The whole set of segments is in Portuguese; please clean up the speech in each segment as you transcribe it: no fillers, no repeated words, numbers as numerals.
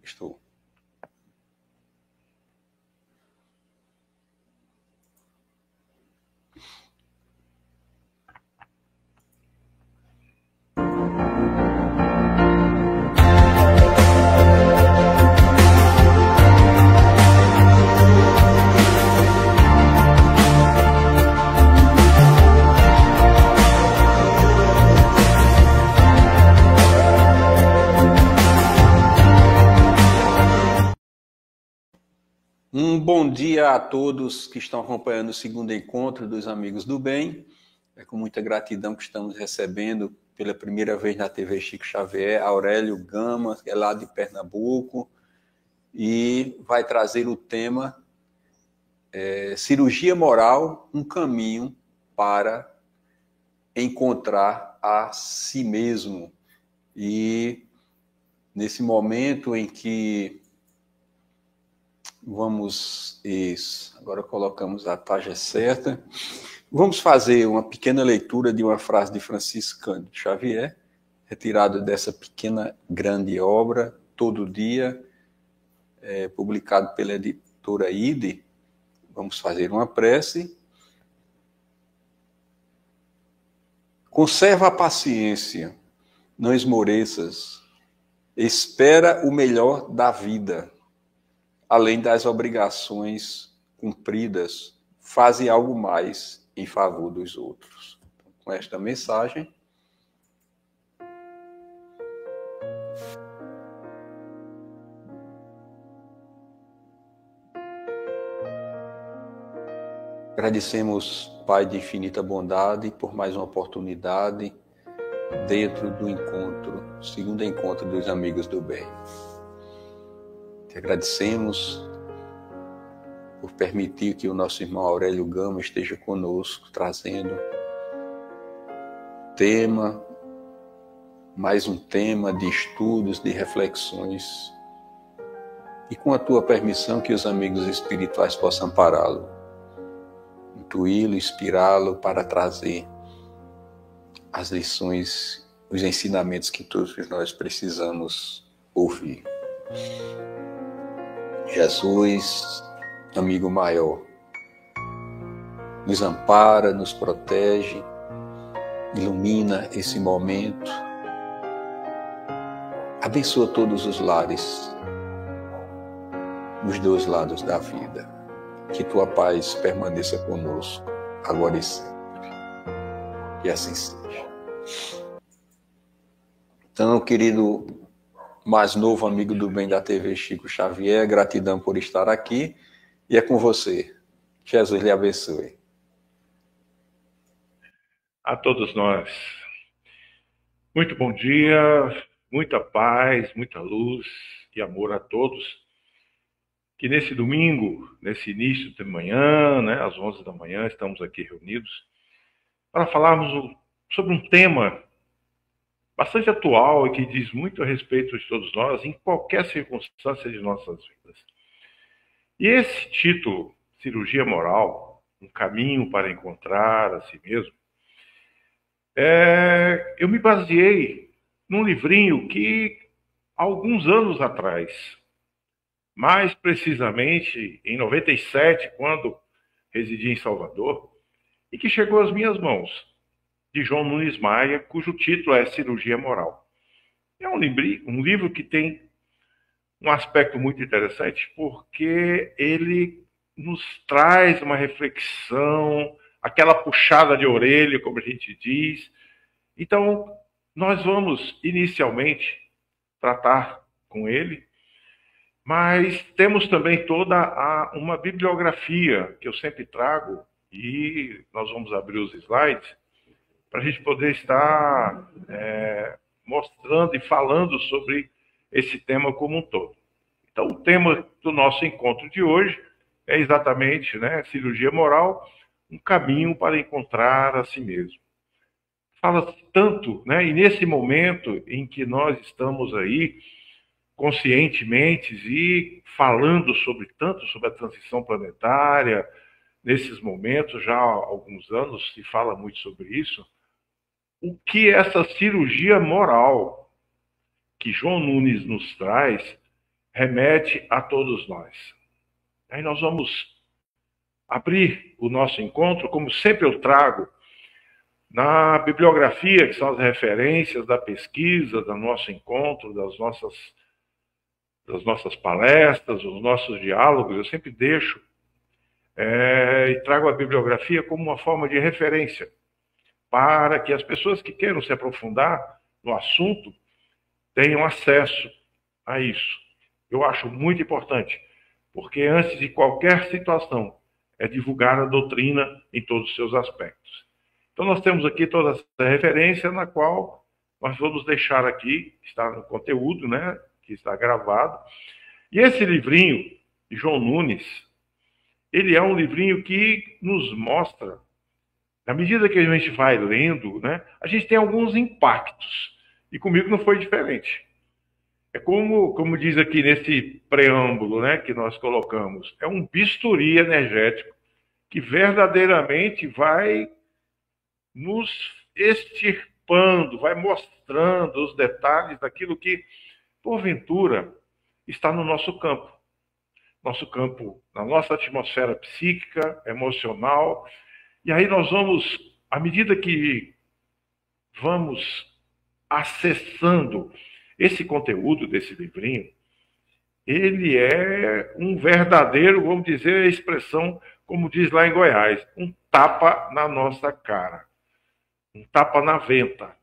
Estou. Um bom dia a todos que estão acompanhando o segundo encontro dos Amigos do Bem. É com muita gratidão que estamos recebendo pela primeira vez na TV Chico Xavier, Aurélio Gama, que é lá de Pernambuco, e vai trazer o tema Cirurgia Moral, um caminho para encontrar a si mesmo. E nesse momento em que agora colocamos a página certa. Vamos fazer uma pequena leitura de uma frase de Francisco Cândido Xavier, retirada dessa pequena grande obra, Todo Dia, publicado pela editora IDE. Vamos fazer uma prece. Conserva a paciência, não esmoreças, espera o melhor da vida. Além das obrigações cumpridas, faze algo mais em favor dos outros. Com esta mensagem, agradecemos, Pai de infinita bondade, por mais uma oportunidade dentro do segundo encontro dos Amigos do Bem. Te agradecemos por permitir que o nosso irmão Aurélio Gama esteja conosco, trazendo mais um tema de estudos, de reflexões, e com a tua permissão que os amigos espirituais possam ampará-lo, intuí-lo, inspirá-lo para trazer as lições, os ensinamentos que todos nós precisamos ouvir. Jesus, amigo maior, nos ampara, nos protege, ilumina esse momento, abençoa todos os lares, nos dois lados da vida. Que tua paz permaneça conosco, agora e sempre. Que assim seja. Então, querido mais novo amigo do bem da TV Chico Xavier, gratidão por estar aqui, e é com você. Jesus lhe abençoe. A todos nós. Muito bom dia, muita paz, muita luz e amor a todos. Que nesse domingo, nesse início de manhã, às 11 da manhã, estamos aqui reunidos para falarmos sobre um tema bastante atual e que diz muito a respeito de todos nós, em qualquer circunstância de nossas vidas. E esse título, Cirurgia Moral, um caminho para encontrar a si mesmo, eu me baseei num livrinho que, alguns anos atrás, mais precisamente em 97, quando residi em Salvador, e que chegou às minhas mãos, de João Nunes Maia, cujo título é Cirurgia Moral. É um livro que tem um aspecto muito interessante, porque ele nos traz uma reflexão, aquela puxada de orelha, como a gente diz. Então, nós vamos inicialmente tratar com ele, mas temos também toda uma bibliografia que eu sempre trago, e nós vamos abrir os slides, para a gente poder estar mostrando e falando sobre esse tema como um todo. Então, o tema do nosso encontro de hoje é exatamente cirurgia moral, um caminho para encontrar a si mesmo. Fala tanto, e nesse momento em que nós estamos aí conscientemente e falando tanto sobre a transição planetária, nesses momentos, já há alguns anos se fala muito sobre isso, o que essa cirurgia moral que João Nunes nos traz, remete a todos nós. Aí nós vamos abrir o nosso encontro, como sempre eu trago, na bibliografia, que são as referências da pesquisa, do nosso encontro, das nossas palestras, os nossos diálogos, eu sempre deixo e trago a bibliografia como uma forma de referência, para que as pessoas que queiram se aprofundar no assunto tenham acesso a isso. Eu acho muito importante, porque antes de qualquer situação, é divulgar a doutrina em todos os seus aspectos. Então nós temos aqui toda essa referência na qual nós vamos deixar aqui, está no conteúdo, né, que está gravado. E esse livrinho de João Nunes, ele é um livrinho que nos mostra, na medida que a gente vai lendo, né, a gente tem alguns impactos. E comigo não foi diferente. É como diz aqui nesse preâmbulo, né, que nós colocamos, é um bisturi energético que verdadeiramente vai nos extirpando, vai mostrando os detalhes daquilo que, porventura, está no nosso campo. Nosso campo, na nossa atmosfera psíquica, emocional. E aí nós vamos, à medida que vamos acessando esse conteúdo desse livrinho, ele é um verdadeiro, vamos dizer a expressão, como diz lá em Goiás, um tapa na nossa cara. Um tapa na venta,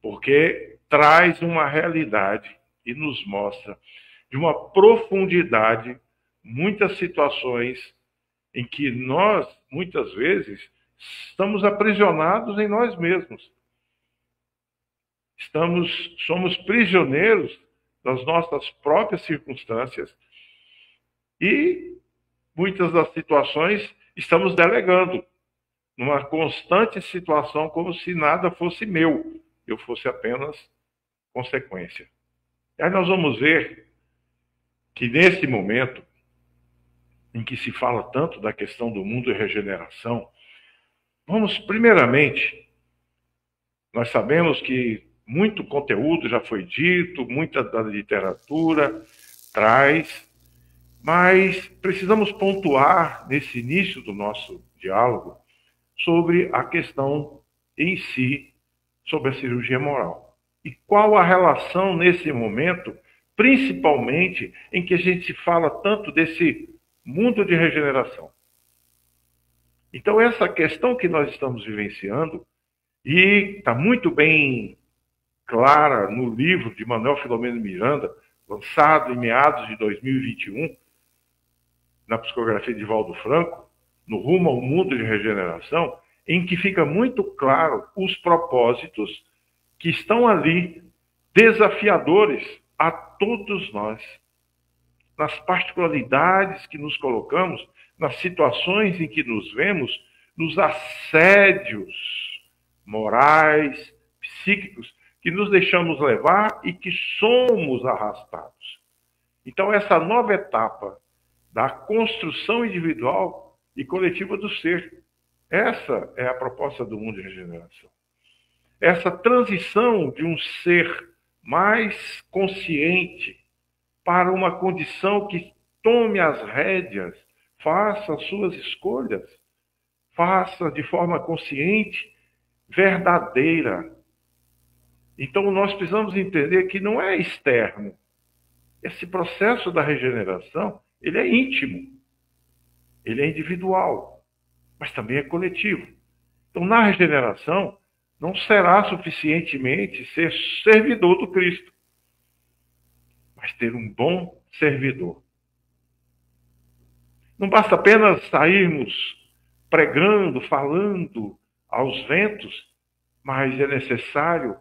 porque traz uma realidade e nos mostra de uma profundidade muitas situações em que nós, muitas vezes, estamos aprisionados em nós mesmos. Somos prisioneiros das nossas próprias circunstâncias e muitas das situações estamos delegando numa constante situação como se nada fosse meu, eu fosse apenas consequência. E aí nós vamos ver que nesse momento em que se fala tanto da questão do mundo e regeneração, vamos primeiramente, nós sabemos que muito conteúdo já foi dito, muita da literatura traz, mas precisamos pontuar nesse início do nosso diálogo sobre a questão em si, sobre a cirurgia moral. E qual a relação nesse momento, principalmente em que a gente fala tanto desse mundo de regeneração. Então essa questão que nós estamos vivenciando, e está muito bem clara no livro de Manuel Filomeno Miranda, lançado em meados de 2021, na psicografia de Valdo Franco, no Rumo ao Mundo de Regeneração, em que fica muito claro os propósitos que estão ali, desafiadores a todos nós, nas particularidades que nos colocamos, nas situações em que nos vemos, nos assédios morais, psíquicos, que nos deixamos levar e que somos arrastados. Então, essa nova etapa da construção individual e coletiva do ser. Essa é a proposta do mundo de regeneração. Essa transição de um ser mais consciente para uma condição que tome as rédeas, faça as suas escolhas, faça de forma consciente, verdadeira. Então nós precisamos entender que não é externo. Esse processo da regeneração, ele é íntimo. Ele é individual, mas também é coletivo. Então, na regeneração, não será suficientemente ser servidor do Cristo, mas ter um bom servidor. Não basta apenas sairmos pregando, falando aos ventos, mas é necessário,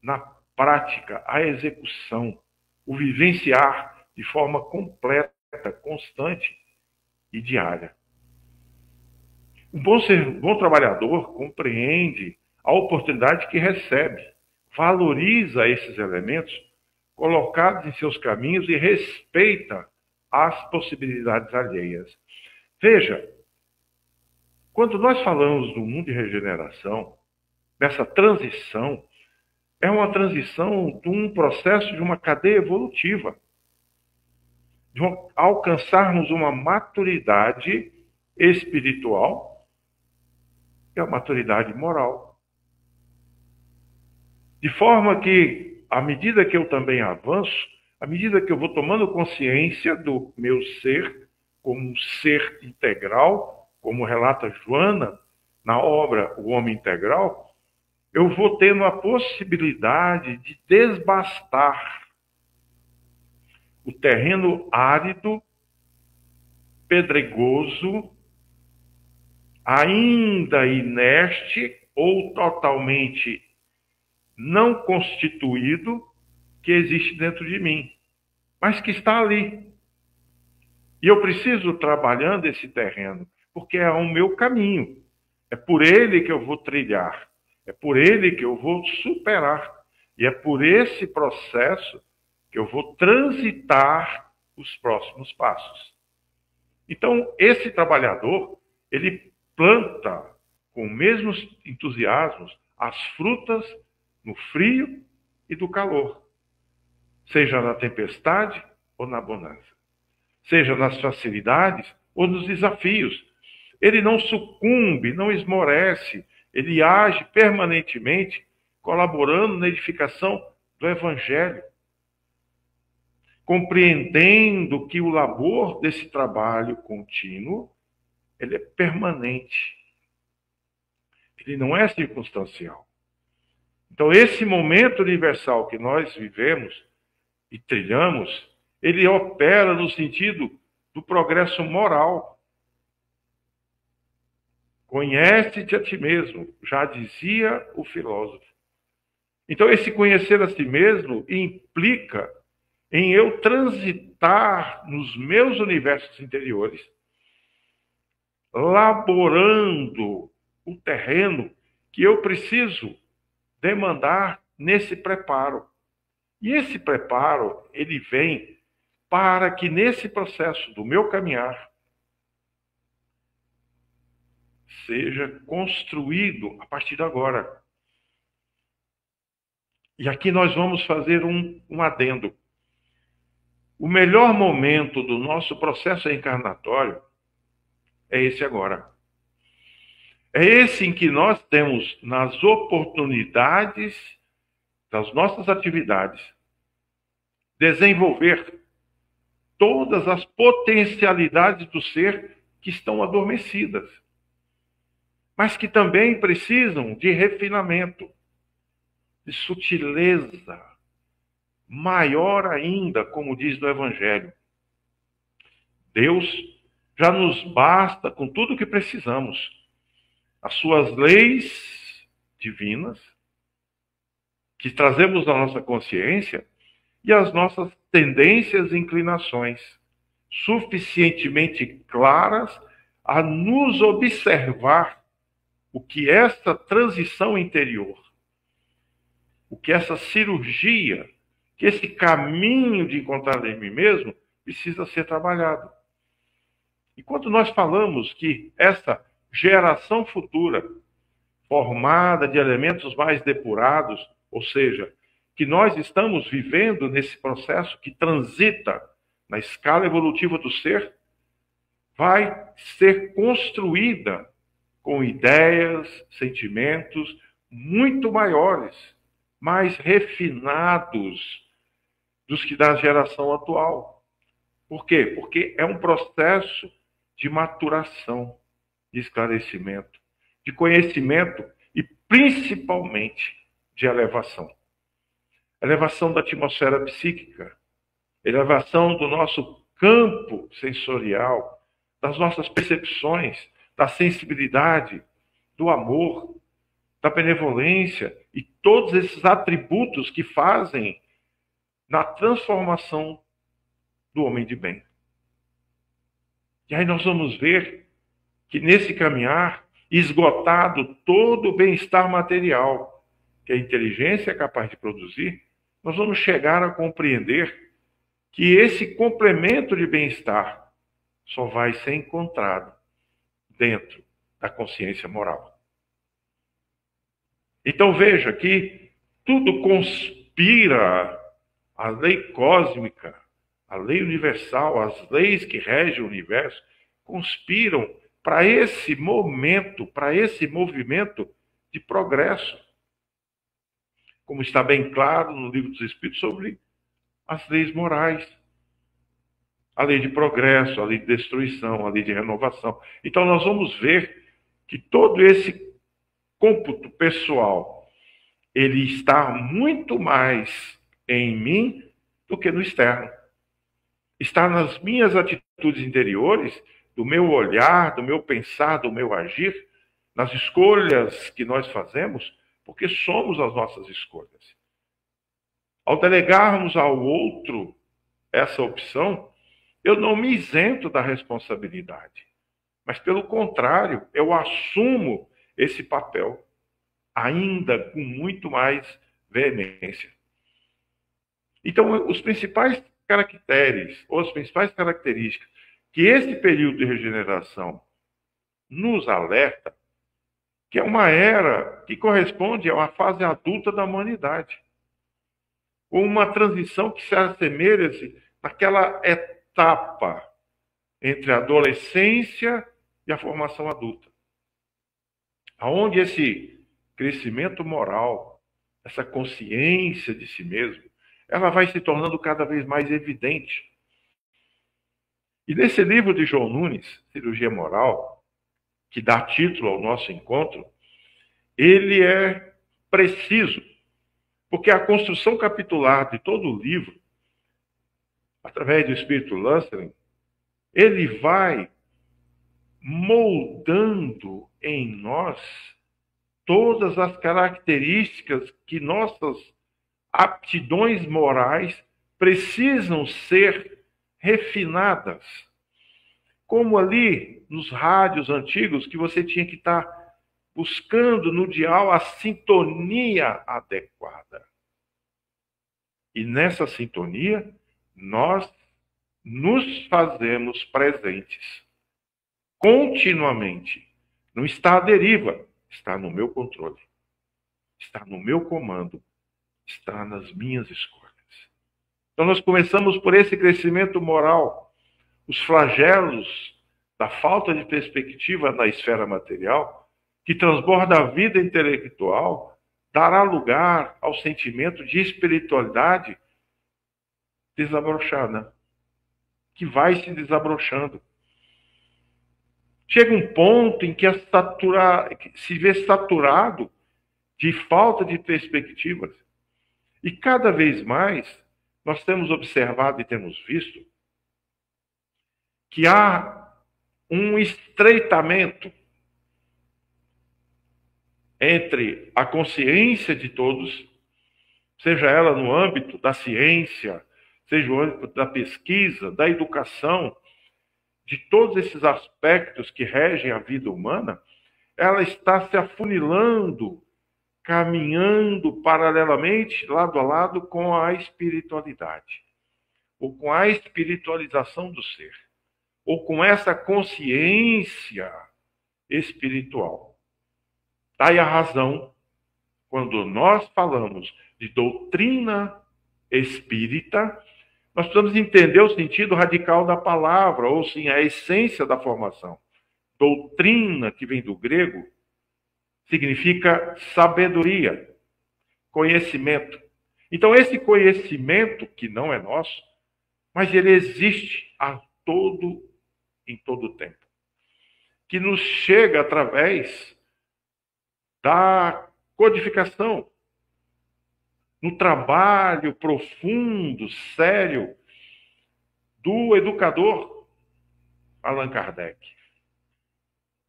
na prática, a execução, o vivenciar de forma completa, constante e diária. Um bom trabalhador compreende a oportunidade que recebe, valoriza esses elementos colocados em seus caminhos e respeita as possibilidades alheias. Veja, quando nós falamos do mundo de regeneração, dessa transição, é uma transição de um processo de uma cadeia evolutiva. de alcançarmos uma maturidade espiritual e a maturidade moral. De forma que, à medida que eu também avanço, à medida que eu vou tomando consciência do meu ser como um ser integral, como relata Joana na obra O Homem Integral, eu vou tendo a possibilidade de desbastar o terreno árido, pedregoso, ainda inerte ou totalmente não constituído, que existe dentro de mim, mas que está ali. E eu preciso trabalhando esse terreno, porque é o meu caminho. É por ele que eu vou trilhar. É por ele que eu vou superar. E é por esse processo que eu vou transitar os próximos passos. Então, esse trabalhador, ele planta com o mesmo entusiasmo as frutas no frio e do calor, seja na tempestade ou na bonança, seja nas facilidades ou nos desafios. Ele não sucumbe, não esmorece, ele age permanentemente, colaborando na edificação do Evangelho, compreendendo que o labor desse trabalho contínuo, ele é permanente. Ele não é circunstancial. Então, esse momento universal que nós vivemos e trilhamos, ele opera no sentido do progresso moral. Conhece-te a ti mesmo, já dizia o filósofo. Então, esse conhecer a si mesmo implica em eu transitar nos meus universos interiores, laborando o terreno que eu preciso demandar nesse preparo. E esse preparo, ele vem para que nesse processo do meu caminhar seja construído a partir de agora. E aqui nós vamos fazer um adendo. O melhor momento do nosso processo encarnatório é esse agora. É esse em que nós temos, nas oportunidades das nossas atividades, desenvolver todas as potencialidades do ser que estão adormecidas, mas que também precisam de refinamento, de sutileza, maior ainda, como diz no Evangelho. Deus já nos basta com tudo o que precisamos. As suas leis divinas, que trazemos na nossa consciência, e as nossas tendências e inclinações, suficientemente claras a nos observar o que essa transição interior, o que essa cirurgia, que esse caminho de encontrar em mim mesmo precisa ser trabalhado. E quando nós falamos que essa geração futura, formada de elementos mais depurados, ou seja, que nós estamos vivendo nesse processo que transita na escala evolutiva do ser, vai ser construída com ideias, sentimentos muito maiores, mais refinados dos que da geração atual. Por quê? Porque é um processo de maturação, de esclarecimento, de conhecimento e principalmente de elevação. Elevação da atmosfera psíquica, elevação do nosso campo sensorial, das nossas percepções, da sensibilidade, do amor, da benevolência e todos esses atributos que fazem na transformação do homem de bem. E aí nós vamos ver que nesse caminhar, esgotado todo o bem-estar material que a inteligência é capaz de produzir, nós vamos chegar a compreender que esse complemento de bem-estar só vai ser encontrado dentro da consciência moral. Então veja que tudo conspira, a lei cósmica, a lei universal, as leis que regem o universo, conspiram para esse momento, para esse movimento de progresso. Como está bem claro no Livro dos Espíritos sobre as leis morais. A lei de progresso, a lei de destruição, a lei de renovação. Então nós vamos ver que todo esse cômputo pessoal, ele está muito mais em mim do que no externo. Está nas minhas atitudes interiores, do meu olhar, do meu pensar, do meu agir, nas escolhas que nós fazemos, porque somos as nossas escolhas. Ao delegarmos ao outro essa opção, eu não me isento da responsabilidade, mas, pelo contrário, eu assumo esse papel, ainda com muito mais veemência. Então, os principais caracteres, ou as principais características que esse período de regeneração nos alerta, que é uma era que corresponde a uma fase adulta da humanidade, ou uma transição que se assemelha naquela etapa entre a adolescência e a formação adulta, aonde esse crescimento moral, essa consciência de si mesmo, ela vai se tornando cada vez mais evidente. E nesse livro de João Nunes, Cirurgia Moral, que dá título ao nosso encontro, ele é preciso, porque a construção capitular de todo o livro, através do Espírito Lancelin, ele vai moldando em nós todas as características que nossas aptidões morais precisam ser refinadas. Como ali nos rádios antigos, que você tinha que estar buscando no dial a sintonia adequada. E nessa sintonia, nós nos fazemos presentes continuamente. Não está à deriva, está no meu controle, está no meu comando, está nas minhas escolhas. Então nós começamos por esse crescimento moral, os flagelos da falta de perspectiva na esfera material, que transborda a vida intelectual, dará lugar ao sentimento de espiritualidade desabrochada, que vai se desabrochando. Chega um ponto em que se vê saturado de falta de perspectivas. E cada vez mais nós temos observado e temos visto que há um estreitamento entre a consciência de todos, seja ela no âmbito da ciência, seja no âmbito da pesquisa, da educação, de todos esses aspectos que regem a vida humana, ela está se afunilando, caminhando paralelamente, lado a lado, com a espiritualidade, ou com a espiritualização do ser, ou com essa consciência espiritual. Daí a razão, quando nós falamos de doutrina espírita, nós precisamos entender o sentido radical da palavra, ou sim, a essência da formação. Doutrina, que vem do grego, significa sabedoria, conhecimento. Então, esse conhecimento, que não é nosso, mas ele existe em todo o tempo, que nos chega através da codificação, no trabalho profundo, sério, do educador Allan Kardec,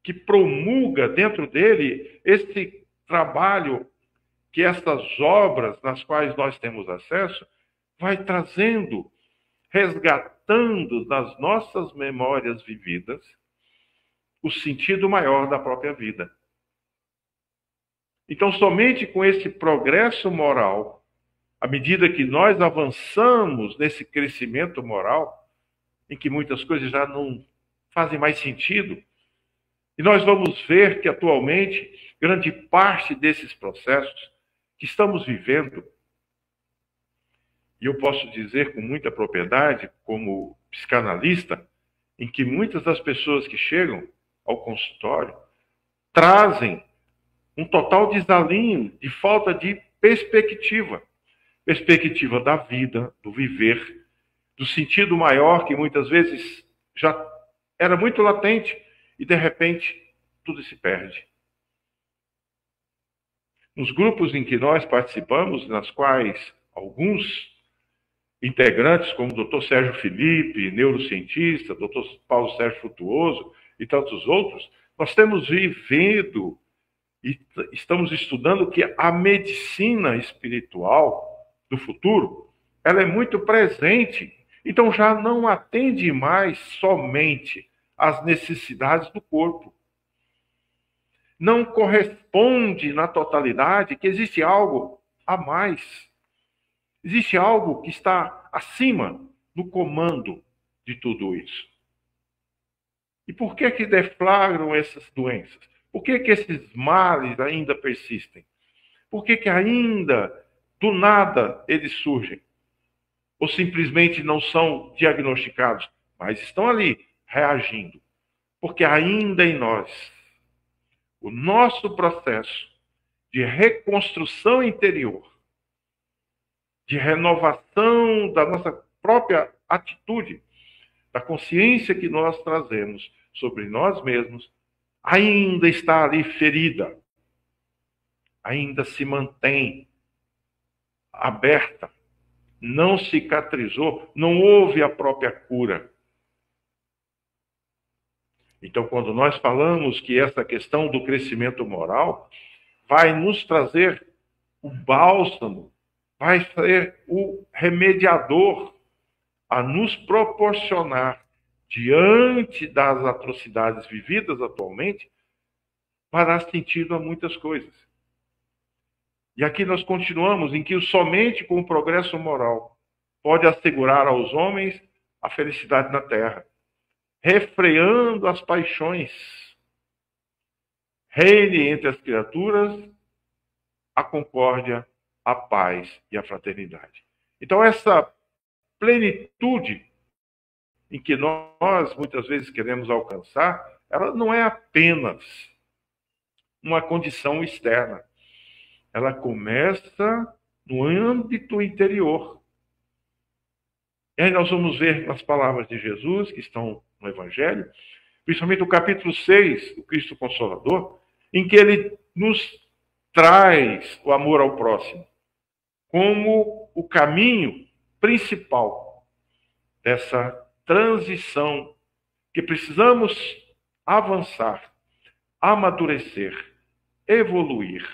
que promulga dentro dele esse trabalho que essas obras nas quais nós temos acesso vai trazendo, resgatando das nossas memórias vividas o sentido maior da própria vida. Então, somente com esse progresso moral, à medida que nós avançamos nesse crescimento moral, em que muitas coisas já não fazem mais sentido, e nós vamos ver que, atualmente, grande parte desses processos que estamos vivendo E eu posso dizer com muita propriedade, como psicanalista, em que muitas das pessoas que chegam ao consultório trazem um total desalinho, de falta de perspectiva. Perspectiva da vida, do viver, do sentido maior que muitas vezes já era muito latente e, de repente, tudo se perde. Nos grupos em que nós participamos, nas quais alguns integrantes, como o Dr. Sérgio Felipe, neurocientista, Dr. Paulo Sérgio Frutuoso e tantos outros, nós temos vivendo e estamos estudando que a medicina espiritual do futuro, ela é muito presente. Então já não atende mais somente às necessidades do corpo. Não corresponde na totalidade que existe algo a mais. Existe algo que está acima no comando de tudo isso. E por que deflagram essas doenças? Por que esses males ainda persistem? Por que ainda, do nada, eles surgem? Ou simplesmente não são diagnosticados, mas estão ali, reagindo? Porque ainda em nós, o nosso processo de reconstrução interior, de renovação da nossa própria atitude, da consciência que nós trazemos sobre nós mesmos, ainda está ali ferida, ainda se mantém aberta, não cicatrizou, não houve a própria cura. Então, quando nós falamos que essa questão do crescimento moral vai nos trazer o bálsamo, vai ser o remediador a nos proporcionar, diante das atrocidades vividas atualmente, para dar sentido a muitas coisas. E aqui nós continuamos em que somente com o progresso moral pode assegurar aos homens a felicidade na terra, refreando as paixões. Reine entre as criaturas a concórdia, a paz e a fraternidade. Então essa plenitude em que nós muitas vezes queremos alcançar, ela não é apenas uma condição externa. Ela começa no âmbito interior. E aí nós vamos ver nas palavras de Jesus, que estão no Evangelho, principalmente o capítulo 6, do Cristo Consolador, em que ele nos traz o amor ao próximo como o caminho principal dessa transição que precisamos avançar, amadurecer, evoluir,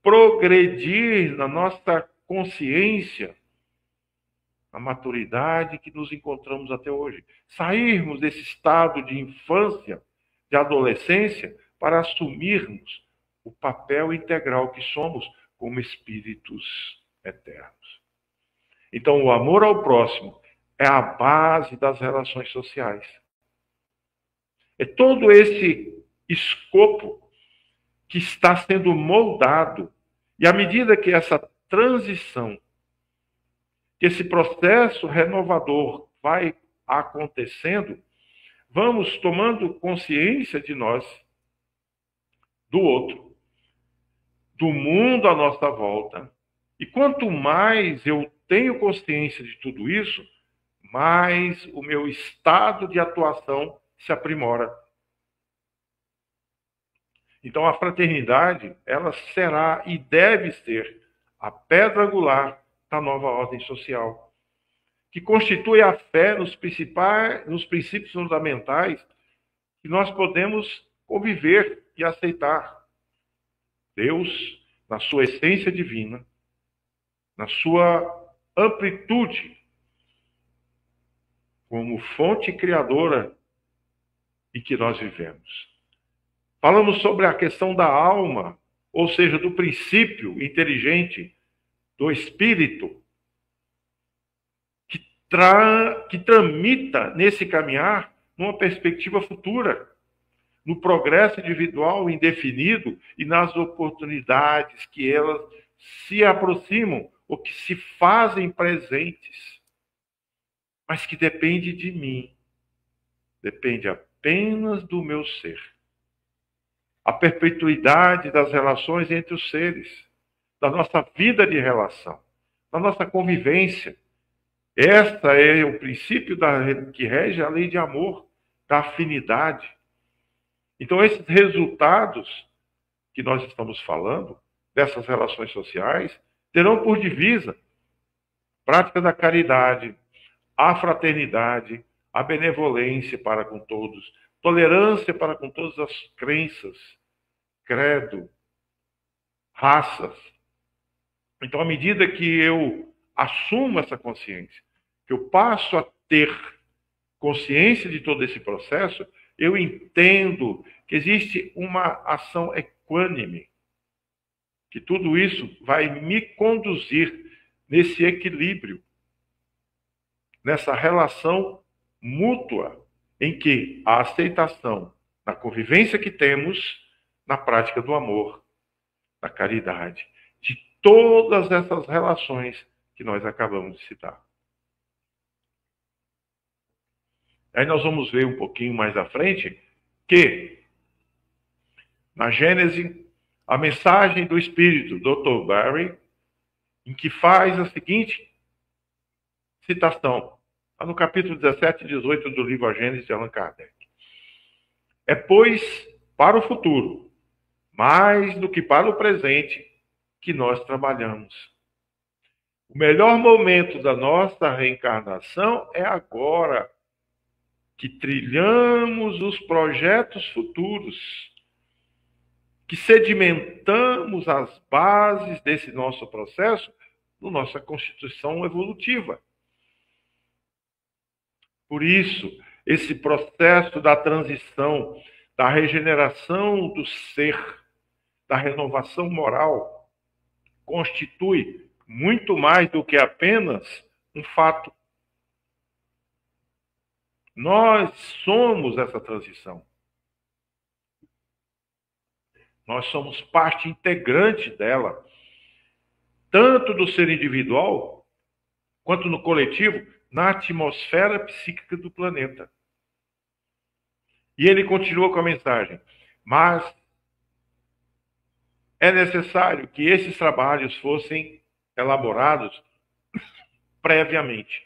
progredir na nossa consciência, a maturidade que nos encontramos até hoje. Sairmos desse estado de infância, de adolescência, para assumirmos o papel integral que somos como espíritos eternos. Então, o amor ao próximo é a base das relações sociais. É todo esse escopo que está sendo moldado. E à medida que essa transição, que esse processo renovador vai acontecendo, vamos tomando consciência de nós, do outro, do mundo à nossa volta. E quanto mais eu tenho consciência de tudo isso, mais o meu estado de atuação se aprimora. Então a fraternidade, ela será e deve ser a pedra angular da nova ordem social, que constitui a fé nos princípios fundamentais que nós podemos conviver e aceitar. Deus, na sua essência divina, na sua amplitude, como fonte criadora em que nós vivemos. Falamos sobre a questão da alma, ou seja, do princípio inteligente, do espírito, que tramita nesse caminhar numa perspectiva futura, no progresso individual indefinido e nas oportunidades que elas se aproximam ou que se fazem presentes, mas que depende de mim. Depende apenas do meu ser. A perpetuidade das relações entre os seres, da nossa vida de relação, da nossa convivência. Esta é o princípio que rege a lei de amor, da afinidade. Então, esses resultados que nós estamos falando, dessas relações sociais, terão por divisa prática da caridade, a fraternidade, a benevolência para com todos, tolerância para com todas as crenças, credo, raças. Então, à medida que eu assumo essa consciência, que eu passo a ter consciência de todo esse processo, eu entendo que existe uma ação equânime, que tudo isso vai me conduzir nesse equilíbrio, nessa relação mútua, em que a aceitação da convivência que temos, na prática do amor, da caridade, de todas essas relações que nós acabamos de citar. Aí nós vamos ver um pouquinho mais à frente que, na Gênese, a mensagem do Espírito, Dr. Barry, em que faz a seguinte citação, no capítulo 17 e 18 do livro A Gênese de Allan Kardec. É, pois, para o futuro, mais do que para o presente, que nós trabalhamos. O melhor momento da nossa reencarnação é agora, que trilhamos os projetos futuros, que sedimentamos as bases desse nosso processo na nossa constituição evolutiva. Por isso, esse processo da transição, da regeneração do ser, da renovação moral, constitui muito mais do que apenas um fato. Nós somos essa transição. Nós somos parte integrante dela, tanto do ser individual, quanto no coletivo, na atmosfera psíquica do planeta. E ele continua com a mensagem: mas é necessário que esses trabalhos fossem elaborados previamente,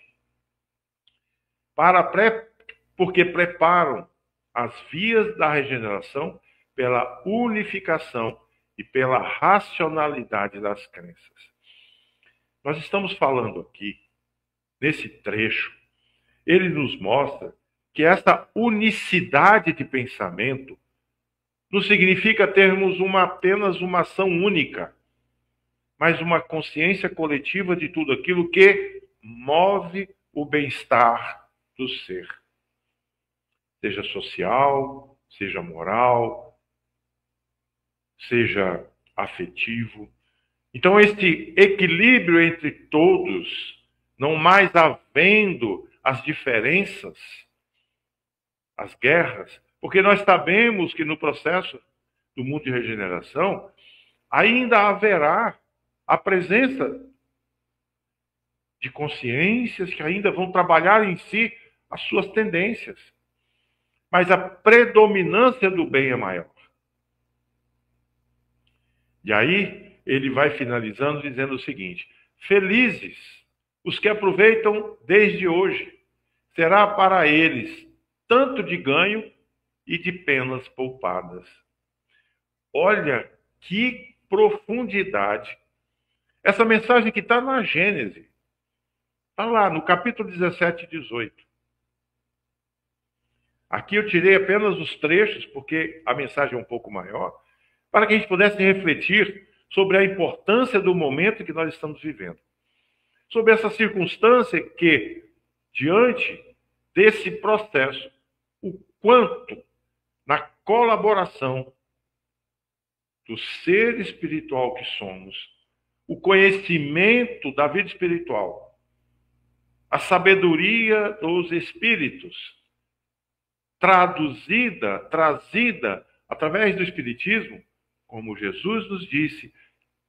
porque preparam as vias da regeneração pela unificação e pela racionalidade das crenças. Nós estamos falando aqui, nesse trecho, ele nos mostra que essa unicidade de pensamento não significa termos apenas uma ação única, mas uma consciência coletiva de tudo aquilo que move o bem-estar do ser. Seja social, seja moral, seja afetivo. Então, este equilíbrio entre todos, não mais havendo as diferenças, as guerras, porque nós sabemos que no processo do mundo de regeneração ainda haverá a presença de consciências que ainda vão trabalhar em si as suas tendências. Mas a predominância do bem é maior. E aí ele vai finalizando dizendo o seguinte: felizes os que aproveitam desde hoje, será para eles tanto de ganho e de penas poupadas. Olha que profundidade. Essa mensagem que está na Gênese, está lá no capítulo 17 e 18. Aqui eu tirei apenas os trechos, porque a mensagem é um pouco maior, para que a gente pudesse refletir sobre a importância do momento que nós estamos vivendo. Sobre essa circunstância que, diante desse processo, o quanto na colaboração do ser espiritual que somos, o conhecimento da vida espiritual, a sabedoria dos espíritos, trazida através do Espiritismo, como Jesus nos disse,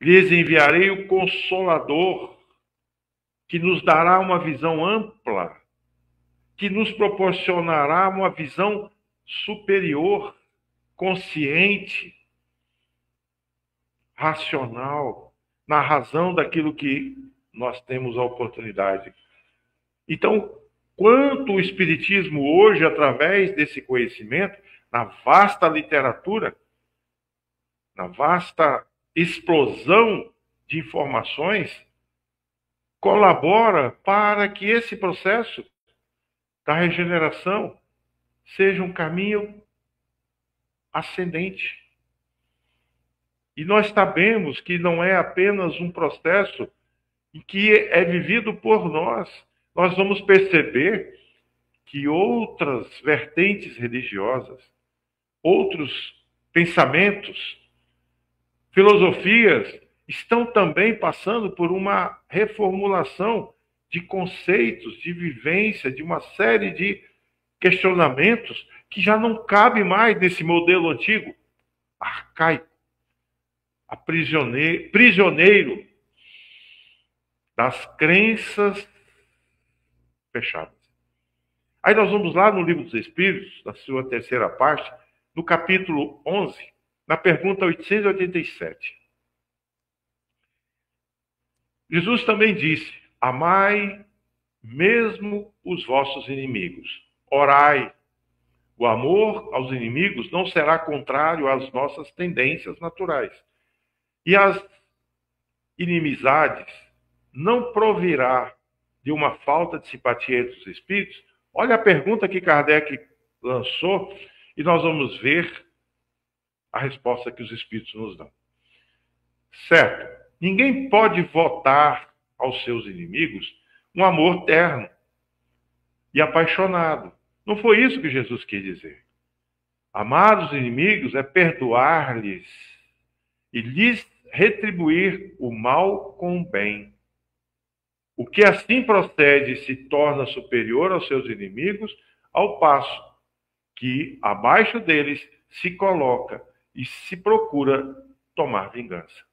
lhes enviarei o Consolador, que nos dará uma visão ampla, que nos proporcionará uma visão superior, consciente, racional, na razão daquilo que nós temos a oportunidade. Então, quanto o Espiritismo hoje, através desse conhecimento, na vasta literatura, na vasta explosão de informações, colabora para que esse processo da regeneração seja um caminho ascendente. E nós sabemos que não é apenas um processo em que é vivido por nós. Nós vamos perceber que outras vertentes religiosas, outros pensamentos, filosofias, estão também passando por uma reformulação de conceitos, de vivência, de uma série de questionamentos que já não cabe mais nesse modelo antigo, arcaico, prisioneiro das crenças fechadas. Aí nós vamos lá no Livro dos Espíritos, na sua terceira parte, no capítulo 11, na pergunta 887. Jesus também disse: amai mesmo os vossos inimigos, orai. O amor aos inimigos não será contrário às nossas tendências naturais. E as inimizades não provirá de uma falta de simpatia entre os espíritos? Olha a pergunta que Kardec lançou e nós vamos ver a resposta que os espíritos nos dão. Certo, ninguém pode votar aos seus inimigos um amor terno e apaixonado. Não foi isso que Jesus quis dizer. Amar os inimigos é perdoar-lhes e lhes retribuir o mal com o bem. O que assim procede se torna superior aos seus inimigos, ao passo que abaixo deles se coloca e se procura tomar vingança.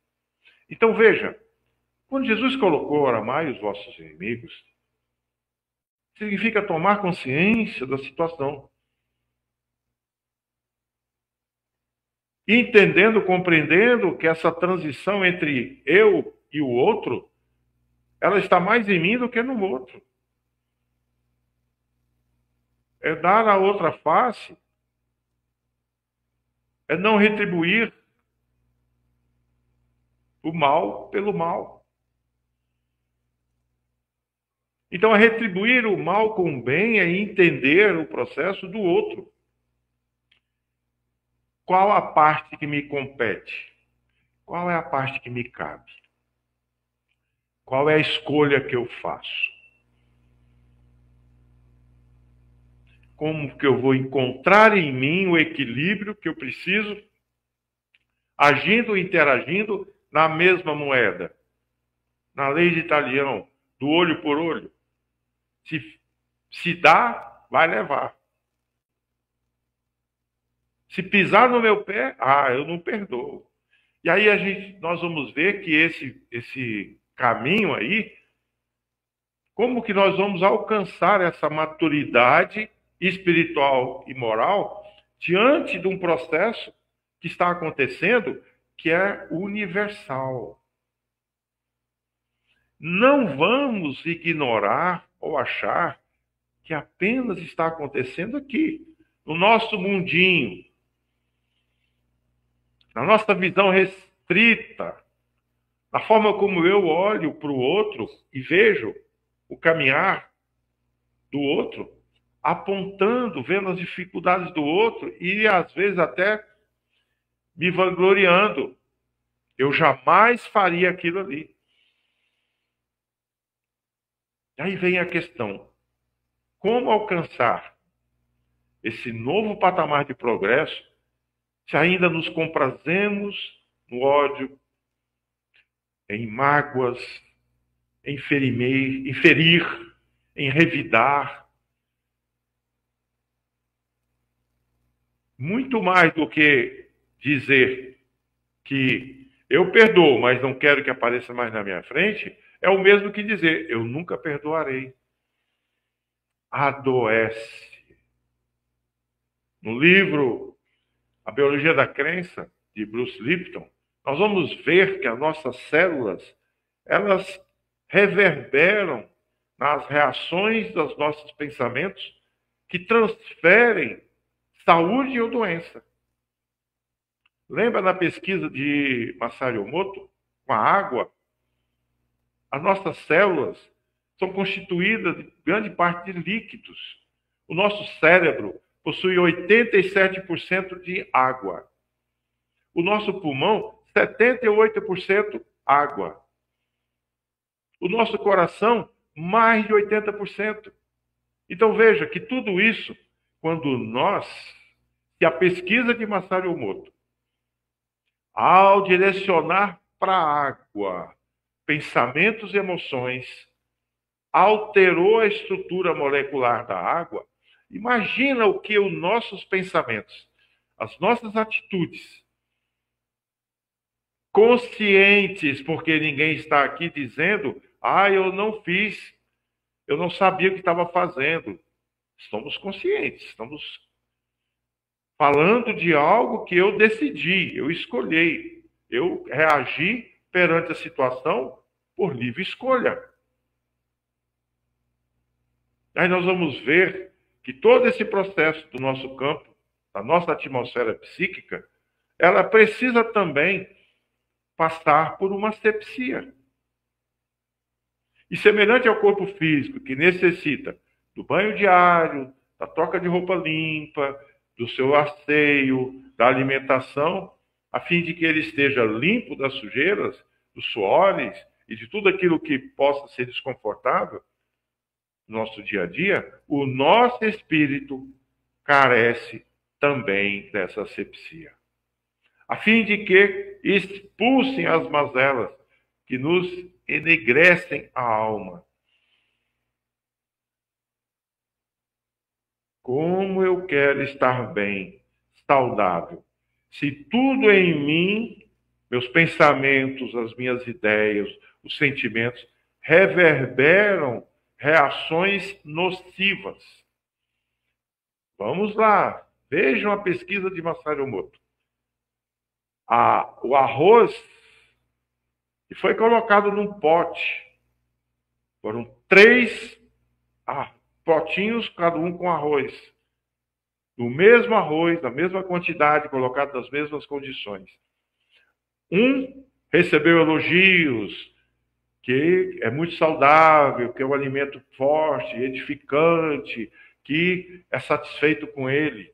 Então veja, quando Jesus colocou amai os vossos inimigos, significa tomar consciência da situação. Entendendo, compreendendo que essa transição entre eu e o outro, ela está mais em mim do que no outro. É dar a outra face, é não retribuir o mal pelo mal. Então, retribuir o mal com o bem é entender o processo do outro. Qual a parte que me compete? Qual é a parte que me cabe? Qual é a escolha que eu faço? Como que eu vou encontrar em mim o equilíbrio que eu preciso, agindo e interagindo na mesma moeda? Na lei de Talião, do olho por olho. Se dá, vai levar. Se pisar no meu pé, eu não perdoo. E aí nós vamos ver que esse caminho aí, como que nós vamos alcançar essa maturidade espiritual e moral diante de um processo que está acontecendo que é universal. Não vamos ignorar ou achar que apenas está acontecendo aqui, no nosso mundinho, na nossa visão restrita, na forma como eu olho para o outro e vejo o caminhar do outro, apontando, vendo as dificuldades do outro e, às vezes, até me vangloriando. Eu jamais faria aquilo ali. E aí vem a questão: como alcançar esse novo patamar de progresso se ainda nos comprazemos no ódio, em mágoas, em ferir, em revidar? Muito mais do que dizer que eu perdoo, mas não quero que apareça mais na minha frente, é o mesmo que dizer, eu nunca perdoarei. Adoece. No livro A Biologia da Crença, de Bruce Lipton, nós vamos ver que as nossas células, elas reverberam nas reações dos nossos pensamentos que transferem saúde ou doença. Lembra na pesquisa de Masaru Emoto, com a água? As nossas células são constituídas de grande parte de líquidos. O nosso cérebro possui 87% de água. O nosso pulmão, 78% água. O nosso coração, mais de 80%. Então veja que tudo isso, quando se a pesquisa de Masaru Emoto, ao direcionar para a água pensamentos e emoções, alterou a estrutura molecular da água, imagina o que os nossos pensamentos, as nossas atitudes, conscientes, porque ninguém está aqui dizendo, eu não fiz, eu não sabia o que estava fazendo. Estamos conscientes, estamos falando de algo que eu decidi, eu escolhi, eu reagi perante a situação por livre escolha. Aí nós vamos ver que todo esse processo do nosso campo, da nossa atmosfera psíquica, ela precisa também passar por uma asepsia. E semelhante ao corpo físico, que necessita do banho diário, da troca de roupa limpa, do seu asseio, da alimentação, a fim de que ele esteja limpo das sujeiras, dos suores e de tudo aquilo que possa ser desconfortável no nosso dia a dia, o nosso espírito carece também dessa asepsia. A fim de que expulsem as mazelas que nos enegrecem a alma. Como eu quero estar bem, saudável, se tudo em mim, meus pensamentos, as minhas ideias, os sentimentos, reverberam reações nocivas. Vamos lá, vejam a pesquisa de Masaru Emoto. O arroz que foi colocado num pote, foram 3 potinhos, cada um com arroz. Do mesmo arroz, da mesma quantidade, colocado nas mesmas condições. Um recebeu elogios, que é muito saudável, que é um alimento forte, edificante, que é satisfeito com ele.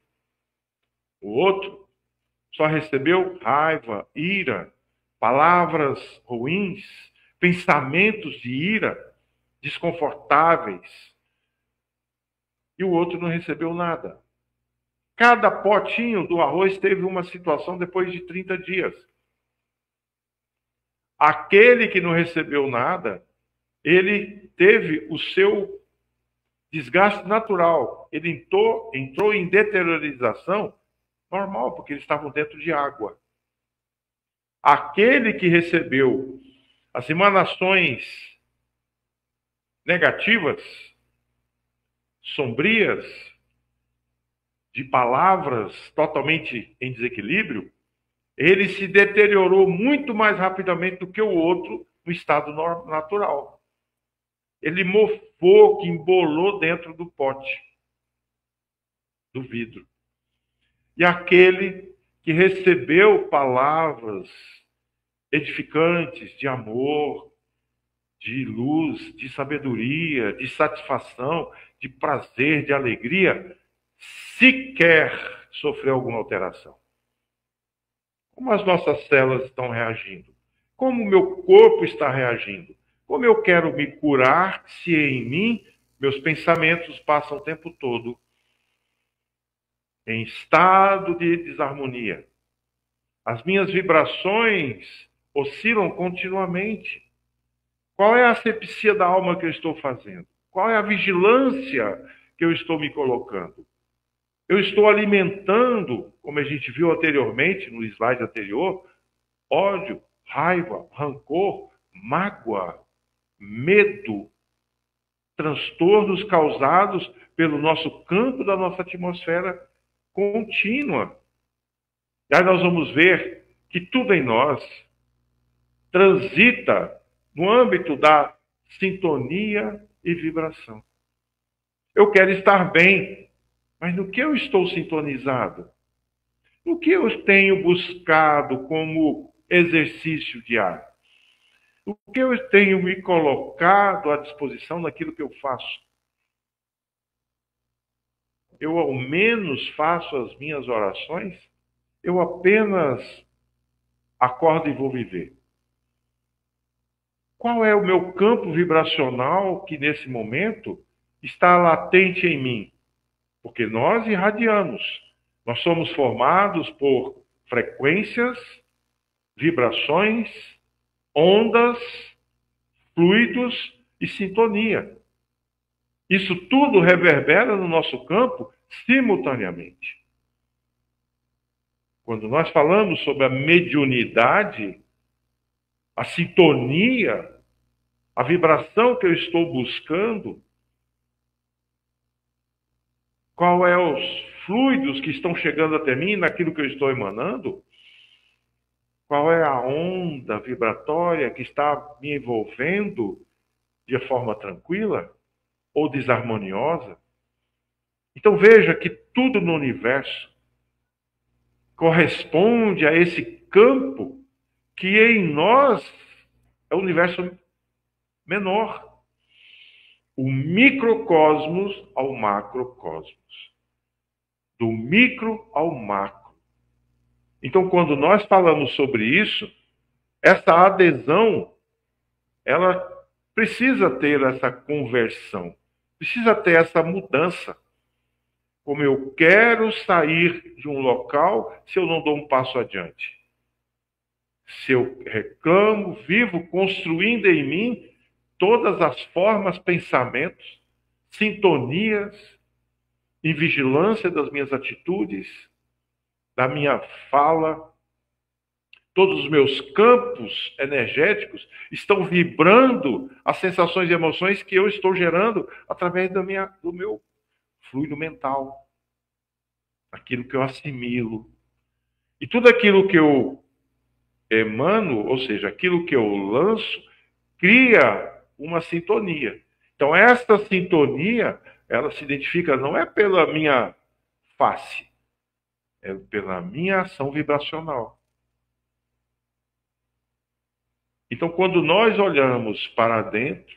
O outro só recebeu raiva, ira, palavras ruins, pensamentos de ira, desconfortáveis. E o outro não recebeu nada. Cada potinho do arroz teve uma situação depois de 30 dias. Aquele que não recebeu nada, ele teve o seu desgaste natural. Ele entrou em deteriorização normal, porque eles estavam dentro de água. Aquele que recebeu as emanações negativas, sombrias, de palavras totalmente em desequilíbrio, ele se deteriorou muito mais rapidamente do que o outro no estado natural. Ele mofou, que embolou dentro do pote, do vidro. E aquele que recebeu palavras edificantes de amor, de luz, de sabedoria, de satisfação, de prazer, de alegria, sequer sofreu alguma alteração. Como as nossas células estão reagindo? Como o meu corpo está reagindo? Como eu quero me curar se em mim meus pensamentos passam o tempo todo em estado de desarmonia? As minhas vibrações oscilam continuamente. Qual é a asepsia da alma que eu estou fazendo? Qual é a vigilância que eu estou me colocando? Eu estou alimentando, como a gente viu anteriormente, no slide anterior, ódio, raiva, rancor, mágoa. medo, transtornos causados pelo nosso campo da nossa atmosfera contínua. E aí nós vamos ver que tudo em nós transita no âmbito da sintonia e vibração. Eu quero estar bem, mas no que eu estou sintonizado? No que eu tenho buscado como exercício diário? O que eu tenho me colocado à disposição naquilo que eu faço? Eu ao menos faço as minhas orações? Eu apenas acordo e vou viver? Qual é o meu campo vibracional que nesse momento está latente em mim? Porque nós irradiamos. Nós somos formados por frequências, vibrações, ondas, fluidos e sintonia. Isso tudo reverbera no nosso campo simultaneamente. Quando nós falamos sobre a mediunidade, a sintonia, a vibração que eu estou buscando, qual é os fluidos que estão chegando até mim naquilo que eu estou emanando, qual é a onda vibratória que está me envolvendo de forma tranquila ou desarmoniosa. Então veja que tudo no universo corresponde a esse campo que em nós é o universo menor. O microcosmos ao macrocosmos. Do micro ao macro. Então, quando nós falamos sobre isso, essa adesão, ela precisa ter essa conversão, precisa ter essa mudança. Como eu quero sair de um local se eu não dou um passo adiante? Se eu reclamo, vivo construindo em mim todas as formas, pensamentos, sintonias, em vigilância das minhas atitudes, da minha fala, todos os meus campos energéticos estão vibrando as sensações e emoções que eu estou gerando através do meu fluido mental, aquilo que eu assimilo. E tudo aquilo que eu emano, ou seja, aquilo que eu lanço, cria uma sintonia. Então, esta sintonia, ela se identifica não é pela minha face, é pela minha ação vibracional. Então, quando nós olhamos para dentro,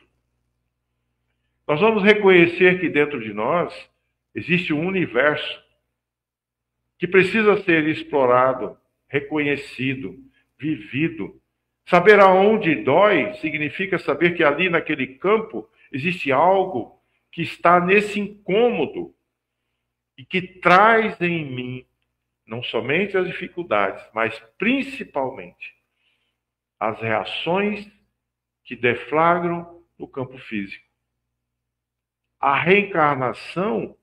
nós vamos reconhecer que dentro de nós existe um universo que precisa ser explorado, reconhecido, vivido. Saber aonde dói significa saber que ali naquele campo existe algo que está nesse incômodo e que traz em mim não somente as dificuldades, mas principalmente as reações que deflagram no campo físico. A reencarnação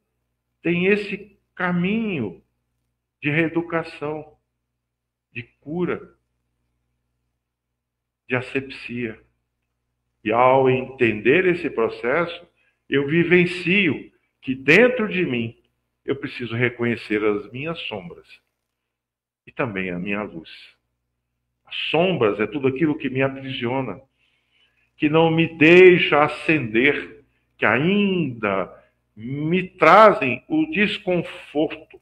tem esse caminho de reeducação, de cura, de asepsia. E ao entender esse processo, eu vivencio que dentro de mim eu preciso reconhecer as minhas sombras e também a minha luz. As sombras é tudo aquilo que me aprisiona, que não me deixa ascender, que ainda me trazem o desconforto.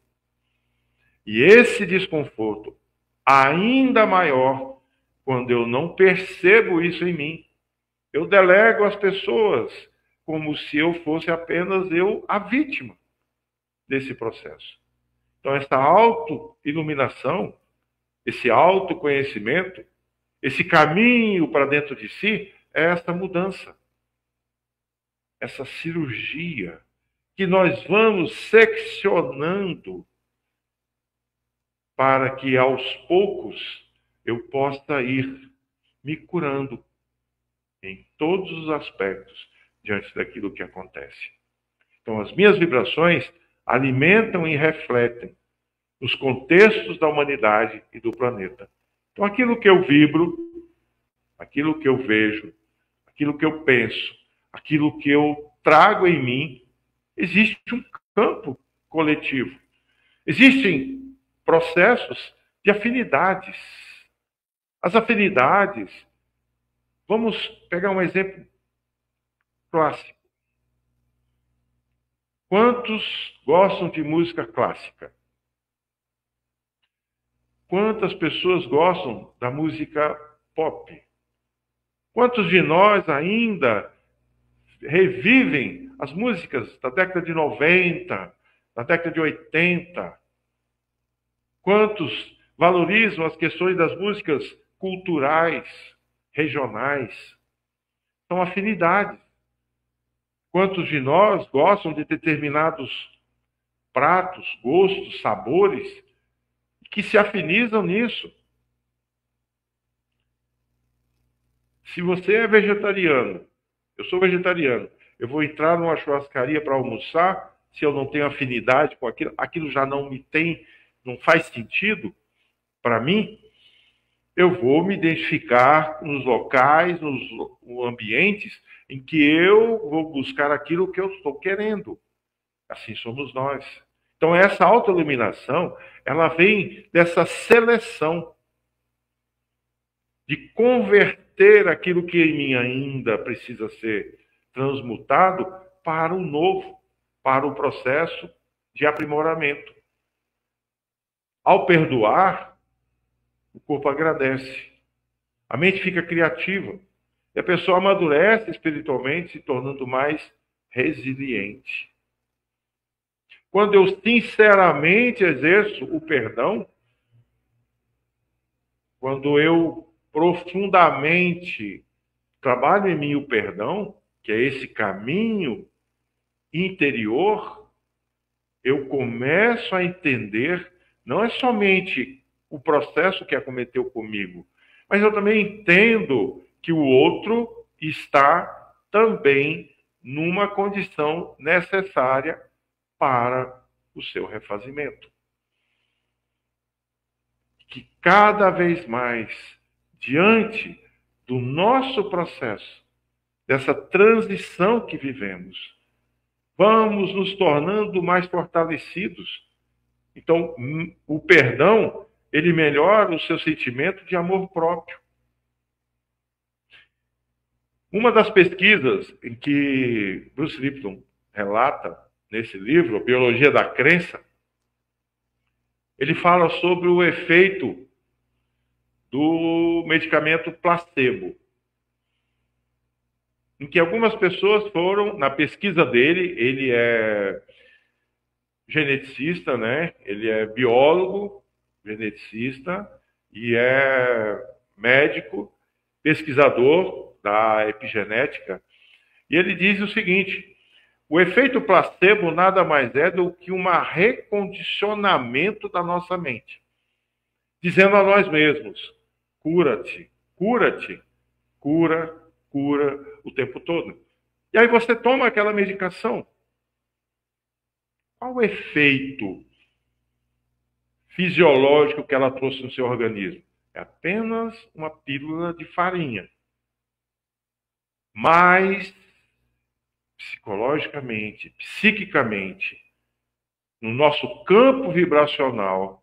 E esse desconforto ainda maior quando eu não percebo isso em mim. Eu delego às pessoas como se eu fosse apenas a vítima desse processo. Então, essa auto-iluminação, esse autoconhecimento, esse caminho para dentro de si, é essa mudança, essa cirurgia que nós vamos seccionando para que aos poucos eu possa ir me curando em todos os aspectos diante daquilo que acontece. Então, as minhas vibrações alimentam e refletem os contextos da humanidade e do planeta. Então, aquilo que eu vibro, aquilo que eu vejo, aquilo que eu penso, aquilo que eu trago em mim, existe um campo coletivo. Existem processos de afinidades. As afinidades, vamos pegar um exemplo clássico. Quantos gostam de música clássica? Quantas pessoas gostam da música pop? Quantos de nós ainda revivem as músicas da década de 90, da década de 80? Quantos valorizam as questões das músicas culturais, regionais? São afinidades. Quantos de nós gostam de determinados pratos, gostos, sabores, que se afinizam nisso? Se você é vegetariano, eu sou vegetariano, eu vou entrar numa churrascaria para almoçar, se eu não tenho afinidade com aquilo, aquilo já não faz sentido para mim, eu vou me identificar nos locais, nos ambientes em que eu vou buscar aquilo que eu estou querendo. Assim somos nós. Então, essa autoiluminação, ela vem dessa seleção de converter aquilo que em mim ainda precisa ser transmutado para o novo, para o processo de aprimoramento. Ao perdoar, o corpo agradece. A mente fica criativa. E a pessoa amadurece espiritualmente, se tornando mais resiliente. Quando eu sinceramente exerço o perdão, quando eu profundamente trabalho em mim o perdão, que é esse caminho interior, eu começo a entender, não é somente o processo que acometeu comigo, mas eu também entendo que o outro está também numa condição necessária para o seu refazimento. Que cada vez mais, diante do nosso processo, dessa transição que vivemos, vamos nos tornando mais fortalecidos. Então, o perdão, ele melhora o seu sentimento de amor próprio. Uma das pesquisas em que Bruce Lipton relata nesse livro, A Biologia da Crença, ele fala sobre o efeito do medicamento placebo, em que algumas pessoas foram, na pesquisa dele, ele é geneticista, né? Ele é biólogo, geneticista, e é médico, pesquisador da epigenética, e ele diz o seguinte: o efeito placebo nada mais é do que um recondicionamento da nossa mente, dizendo a nós mesmos: cura-te, cura-te, cura, cura o tempo todo. E aí você toma aquela medicação. Qual o efeito fisiológico que ela trouxe no seu organismo? É apenas uma pílula de farinha. Mas, psicologicamente, psiquicamente, no nosso campo vibracional,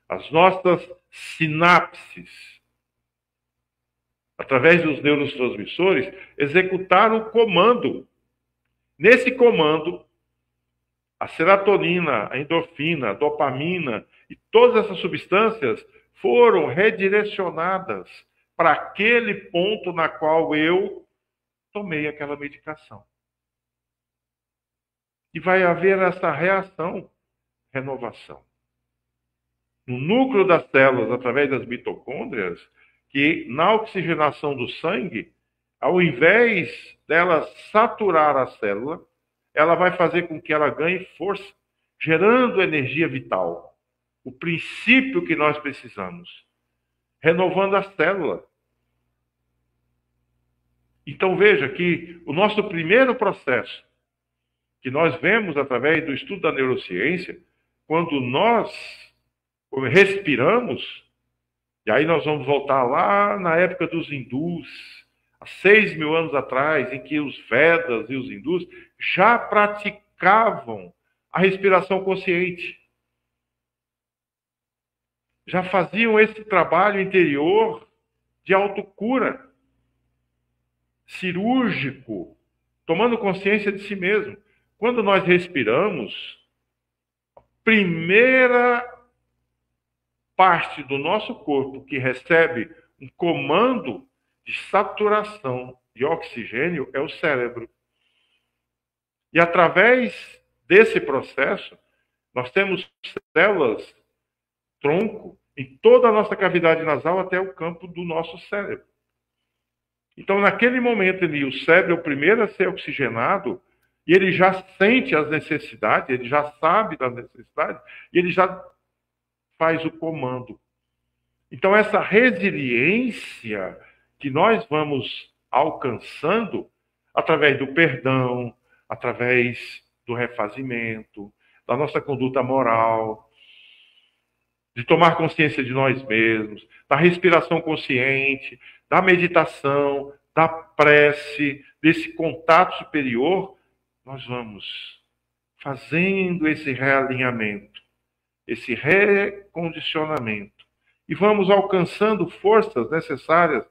as nossas sinapses, através dos neurotransmissores, executaram o comando. Nesse comando, a serotonina, a endorfina, a dopamina e todas essas substâncias foram redirecionadas para aquele ponto na qual eu tomei aquela medicação. E vai haver essa reação, renovação. No núcleo das células, através das mitocôndrias, que na oxigenação do sangue, ao invés dela saturar a célula, ela vai fazer com que ela ganhe força, gerando energia vital. O princípio que nós precisamos. Renovando a célula. Então veja que o nosso primeiro processo, que nós vemos através do estudo da neurociência, quando nós respiramos, e aí nós vamos voltar lá na época dos hindus, há 6.000 anos atrás, em que os Vedas e os hindus já praticavam a respiração consciente. Já faziam esse trabalho interior de autocura, cirúrgico, tomando consciência de si mesmo. Quando nós respiramos, a primeira parte do nosso corpo que recebe um comando de saturação de oxigênio é o cérebro. E através desse processo, nós temos células tronco em toda a nossa cavidade nasal até o campo do nosso cérebro. Então, naquele momento ali, o cérebro é o primeiro a ser oxigenado e ele já sente as necessidades, ele já sabe das necessidades e ele já faz o comando. Então, essa resiliência que nós vamos alcançando através do perdão, através do refazimento, da nossa conduta moral, de tomar consciência de nós mesmos, da respiração consciente, da meditação, da prece, desse contato superior, nós vamos fazendo esse realinhamento, esse recondicionamento, e vamos alcançando forças necessárias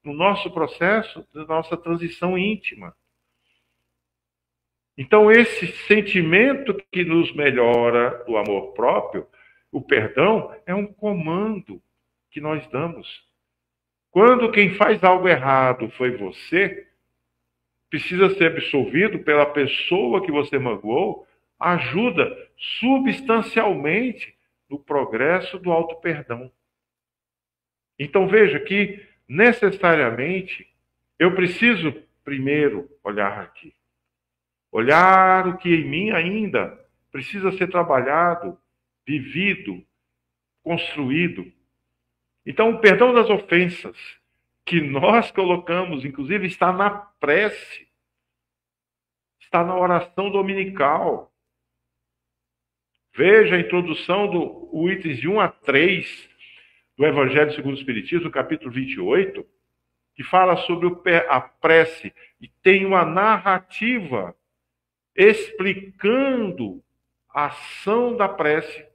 no nosso processo, da nossa transição íntima. Então, esse sentimento que nos melhora do amor próprio, o perdão, é um comando que nós damos. Quando quem faz algo errado foi você, precisa ser absolvido pela pessoa que você magoou, ajuda substancialmente no progresso do auto-perdão. Então veja que, necessariamente, eu preciso primeiro olhar aqui. Olhar o que em mim ainda precisa ser trabalhado, vivido, construído. Então, o perdão das ofensas que nós colocamos, inclusive, está na prece, está na oração dominical. Veja a introdução do itens de 1 a 3 do Evangelho segundo o Espiritismo, capítulo 28, que fala sobre a prece e tem uma narrativa explicando a ação da prece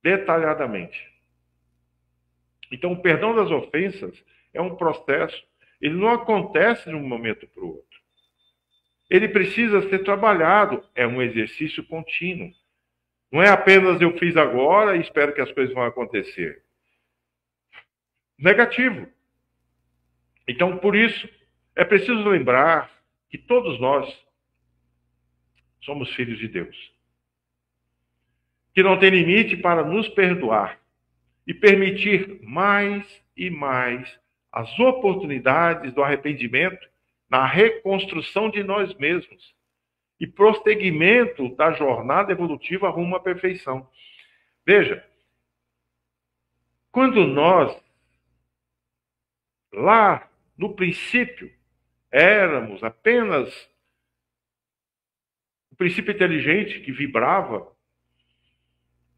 detalhadamente. Então, o perdão das ofensas é um processo, ele não acontece de um momento para o outro. Ele precisa ser trabalhado, é um exercício contínuo. Não é apenas eu fiz agora e espero que as coisas vão acontecer. Negativo. Então, por isso, é preciso lembrar que todos nós somos filhos de Deus, que não tem limite para nos perdoar e permitir mais e mais as oportunidades do arrependimento na reconstrução de nós mesmos e prosseguimento da jornada evolutiva rumo à perfeição. Veja, quando nós, lá no princípio, éramos apenas o princípio inteligente que vibrava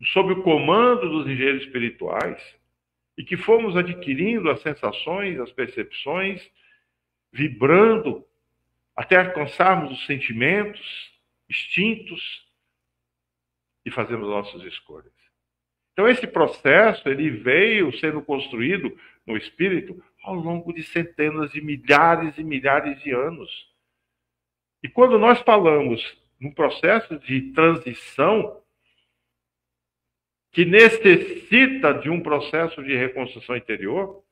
sob o comando dos engenheiros espirituais e que fomos adquirindo as sensações, as percepções, vibrando até alcançarmos os sentimentos, instintos e fazermos nossas escolhas. Então esse processo ele veio sendo construído no espírito ao longo de centenas de milhares e milhares de anos. E quando nós falamos num processo de transição que necessita de um processo de reconstrução interior,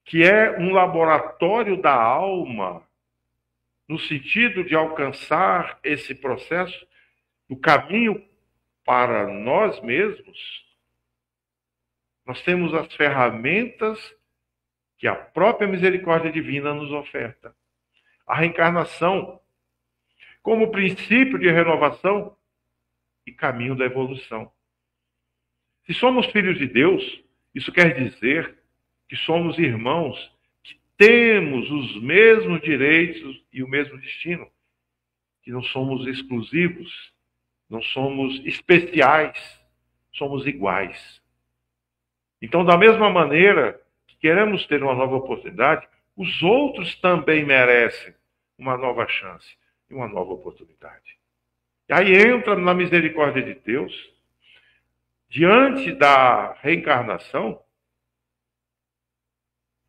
que é um laboratório da alma, no sentido de alcançar esse processo, o caminho para nós mesmos, nós temos as ferramentas que a própria misericórdia divina nos oferta. A reencarnação como princípio de renovação e caminho da evolução. Se somos filhos de Deus, isso quer dizer que somos irmãos, que temos os mesmos direitos e o mesmo destino, que não somos exclusivos, não somos especiais, somos iguais. Então, da mesma maneira que queremos ter uma nova oportunidade, os outros também merecem uma nova chance e uma nova oportunidade. E aí entra na misericórdia de Deus, diante da reencarnação,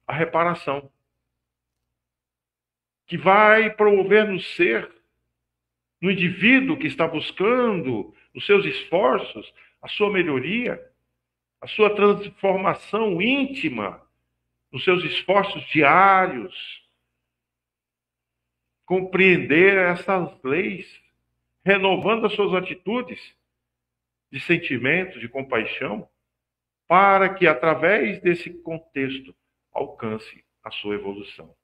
a reparação, que vai promover no ser, no indivíduo que está buscando, os seus esforços, a sua melhoria, a sua transformação íntima, nos seus esforços diários, compreender essas leis, renovando as suas atitudes de sentimento, de compaixão, para que, através desse contexto, alcance a sua evolução.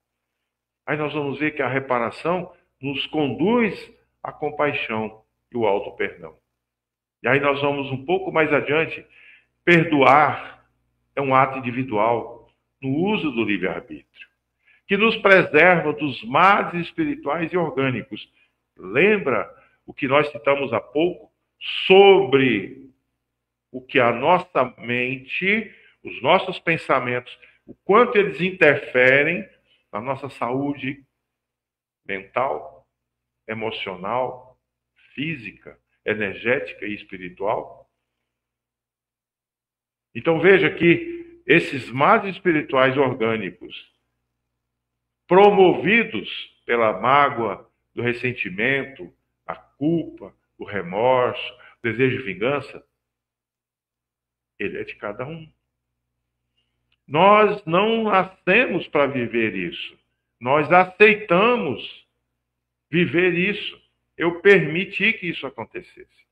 Aí nós vamos ver que a reparação nos conduz à compaixão e o auto-perdão. E aí nós vamos um pouco mais adiante. Perdoar é um ato individual no uso do livre-arbítrio, que nos preserva dos males espirituais e orgânicos. Lembra o que nós citamos há pouco sobre o que a nossa mente, os nossos pensamentos, o quanto eles interferem na nossa saúde mental, emocional, física, energética e espiritual? Então veja que esses males espirituais orgânicos, promovidos pela mágoa, do ressentimento, a culpa, o remorso, o desejo de vingança, ele é de cada um. Nós não nascemos para viver isso. Nós aceitamos viver isso. Eu permiti que isso acontecesse.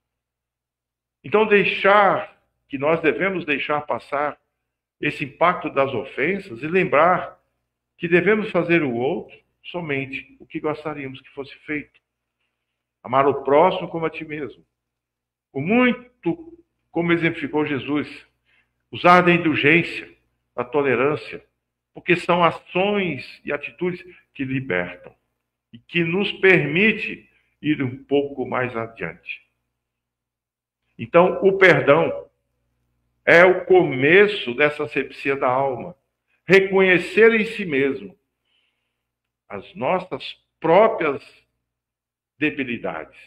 Então, que nós devemos deixar passar esse impacto das ofensas e lembrar que devemos fazer o outro somente o que gostaríamos que fosse feito. Amar o próximo como a ti mesmo. Muito, como exemplificou Jesus, usar da indulgência, da tolerância, porque são ações e atitudes que libertam e que nos permite ir um pouco mais adiante. Então, o perdão é o começo dessa asepsia da alma. Reconhecer em si mesmo as nossas próprias debilidades.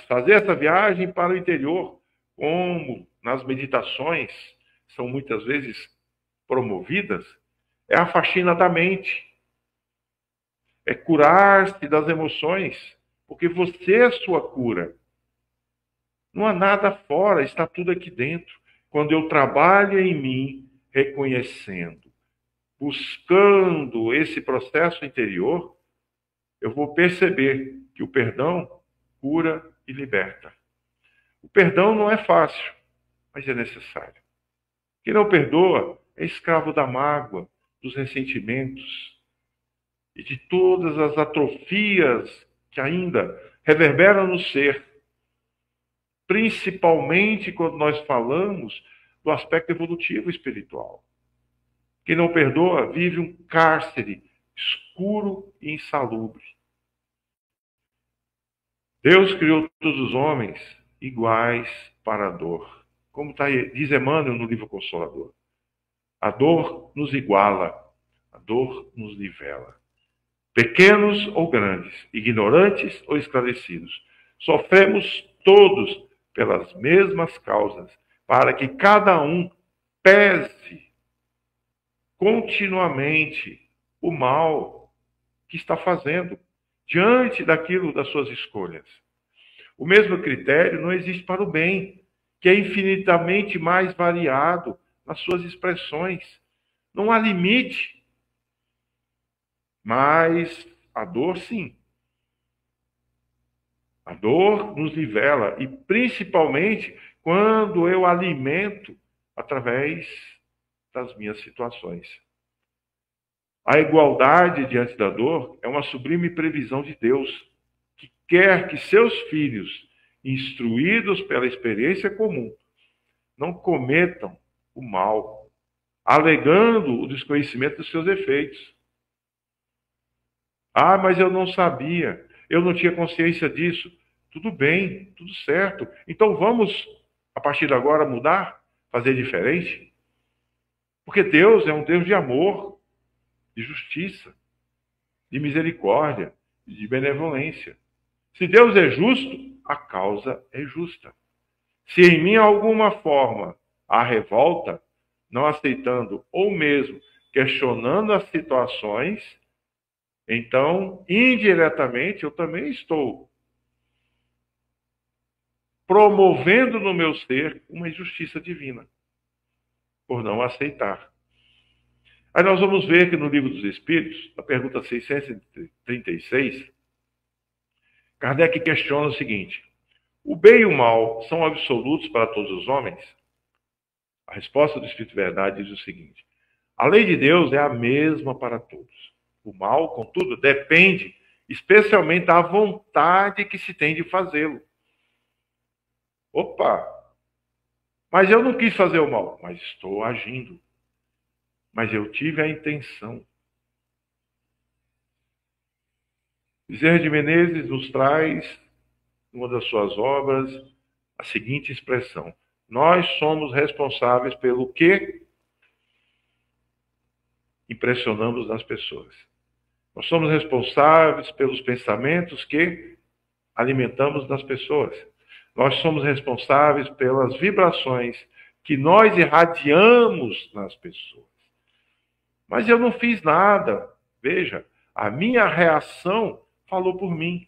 Fazer essa viagem para o interior, como nas meditações são muitas vezes promovidas, é a faxina da mente. É curar-se das emoções, porque você é a sua cura. Não há nada fora, está tudo aqui dentro. Quando eu trabalho em mim, reconhecendo, buscando esse processo interior, eu vou perceber que o perdão cura e liberta. O perdão não é fácil, mas é necessário. Quem não perdoa é escravo da mágoa, dos ressentimentos e de todas as atrofias que ainda reverberam no ser, principalmente quando nós falamos do aspecto evolutivo espiritual. Quem não perdoa vive um cárcere escuro e insalubre. Deus criou todos os homens iguais para a dor. Como diz Emmanuel no livro Consolador. A dor nos iguala, a dor nos nivela. Pequenos ou grandes, ignorantes ou esclarecidos, sofremos todos pelas mesmas causas, para que cada um pese continuamente o mal que está fazendo diante daquilo das suas escolhas. O mesmo critério não existe para o bem, que é infinitamente mais variado nas suas expressões. Não há limite. Mas a dor, sim. A dor nos nivela, e principalmente quando eu alimento através das minhas situações. A igualdade diante da dor é uma sublime previsão de Deus, que quer que seus filhos, instruídos pela experiência comum, não cometam o mal, alegando o desconhecimento dos seus efeitos. Ah, mas eu não sabia, eu não tinha consciência disso. Tudo bem, tudo certo. Então vamos, a partir de agora, mudar, fazer diferente? Porque Deus é um Deus de amor, de justiça, de misericórdia, de benevolência. Se Deus é justo, a causa é justa. Se em mim alguma forma há revolta, não aceitando ou mesmo questionando as situações, então, indiretamente, eu também estou promovendo no meu ser uma injustiça divina, por não aceitar. Aí nós vamos ver que no Livro dos Espíritos, na pergunta 636, Kardec questiona o seguinte: o bem e o mal são absolutos para todos os homens? A resposta do Espírito de Verdade diz o seguinte: a lei de Deus é a mesma para todos. O mal, contudo, depende especialmente da vontade que se tem de fazê-lo. Opa! Mas eu não quis fazer o mal, mas estou agindo. Mas eu tive a intenção. Bezerra de Menezes nos traz, numa das suas obras, a seguinte expressão: nós somos responsáveis pelo que impressionamos nas pessoas. Nós somos responsáveis pelos pensamentos que alimentamos nas pessoas. Nós somos responsáveis pelas vibrações que nós irradiamos nas pessoas. Mas eu não fiz nada. Veja, a minha reação falou por mim.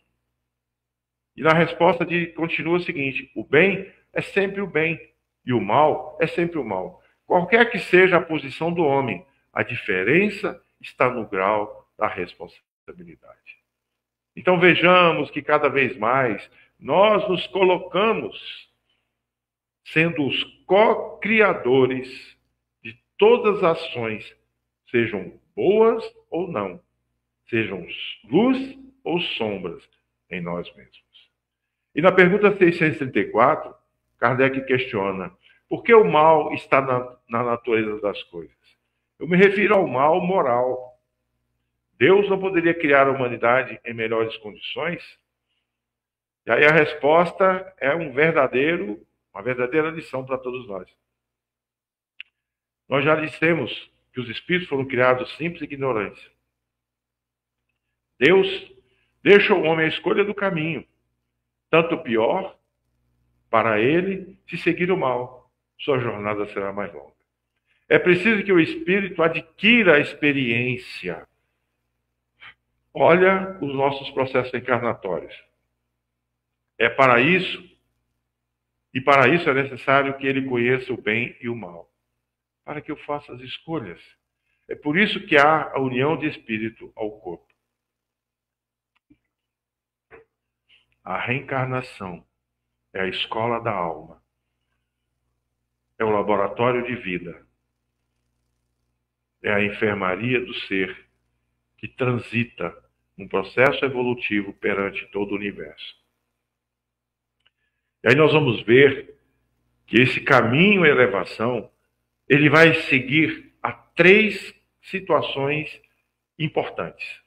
E na resposta continua o seguinte: o bem é sempre o bem e o mal é sempre o mal. Qualquer que seja a posição do homem, a diferença está no grau da responsabilidade. Então vejamos que cada vez mais nós nos colocamos sendo os co-criadores de todas as ações, sejam boas ou não, sejam luz ou sombras em nós mesmos. E na pergunta 634, Kardec questiona: por que o mal está na natureza das coisas? Eu me refiro ao mal moral. Deus não poderia criar a humanidade em melhores condições? E aí a resposta é uma verdadeira lição para todos nós. Nós já dissemos que os espíritos foram criados simples e ignorantes. Deus deixa o homem a escolha do caminho, tanto pior para ele se seguir o mal. Sua jornada será mais longa. É preciso que o espírito adquira a experiência. Olha os nossos processos encarnatórios. É para isso, e para isso é necessário que ele conheça o bem e o mal, para que eu faça as escolhas. É por isso que há a união de espírito ao corpo. A reencarnação é a escola da alma, é o laboratório de vida, é a enfermaria do ser que transita um processo evolutivo perante todo o universo. E aí nós vamos ver que esse caminho à elevação, ele vai seguir a 3 situações importantes.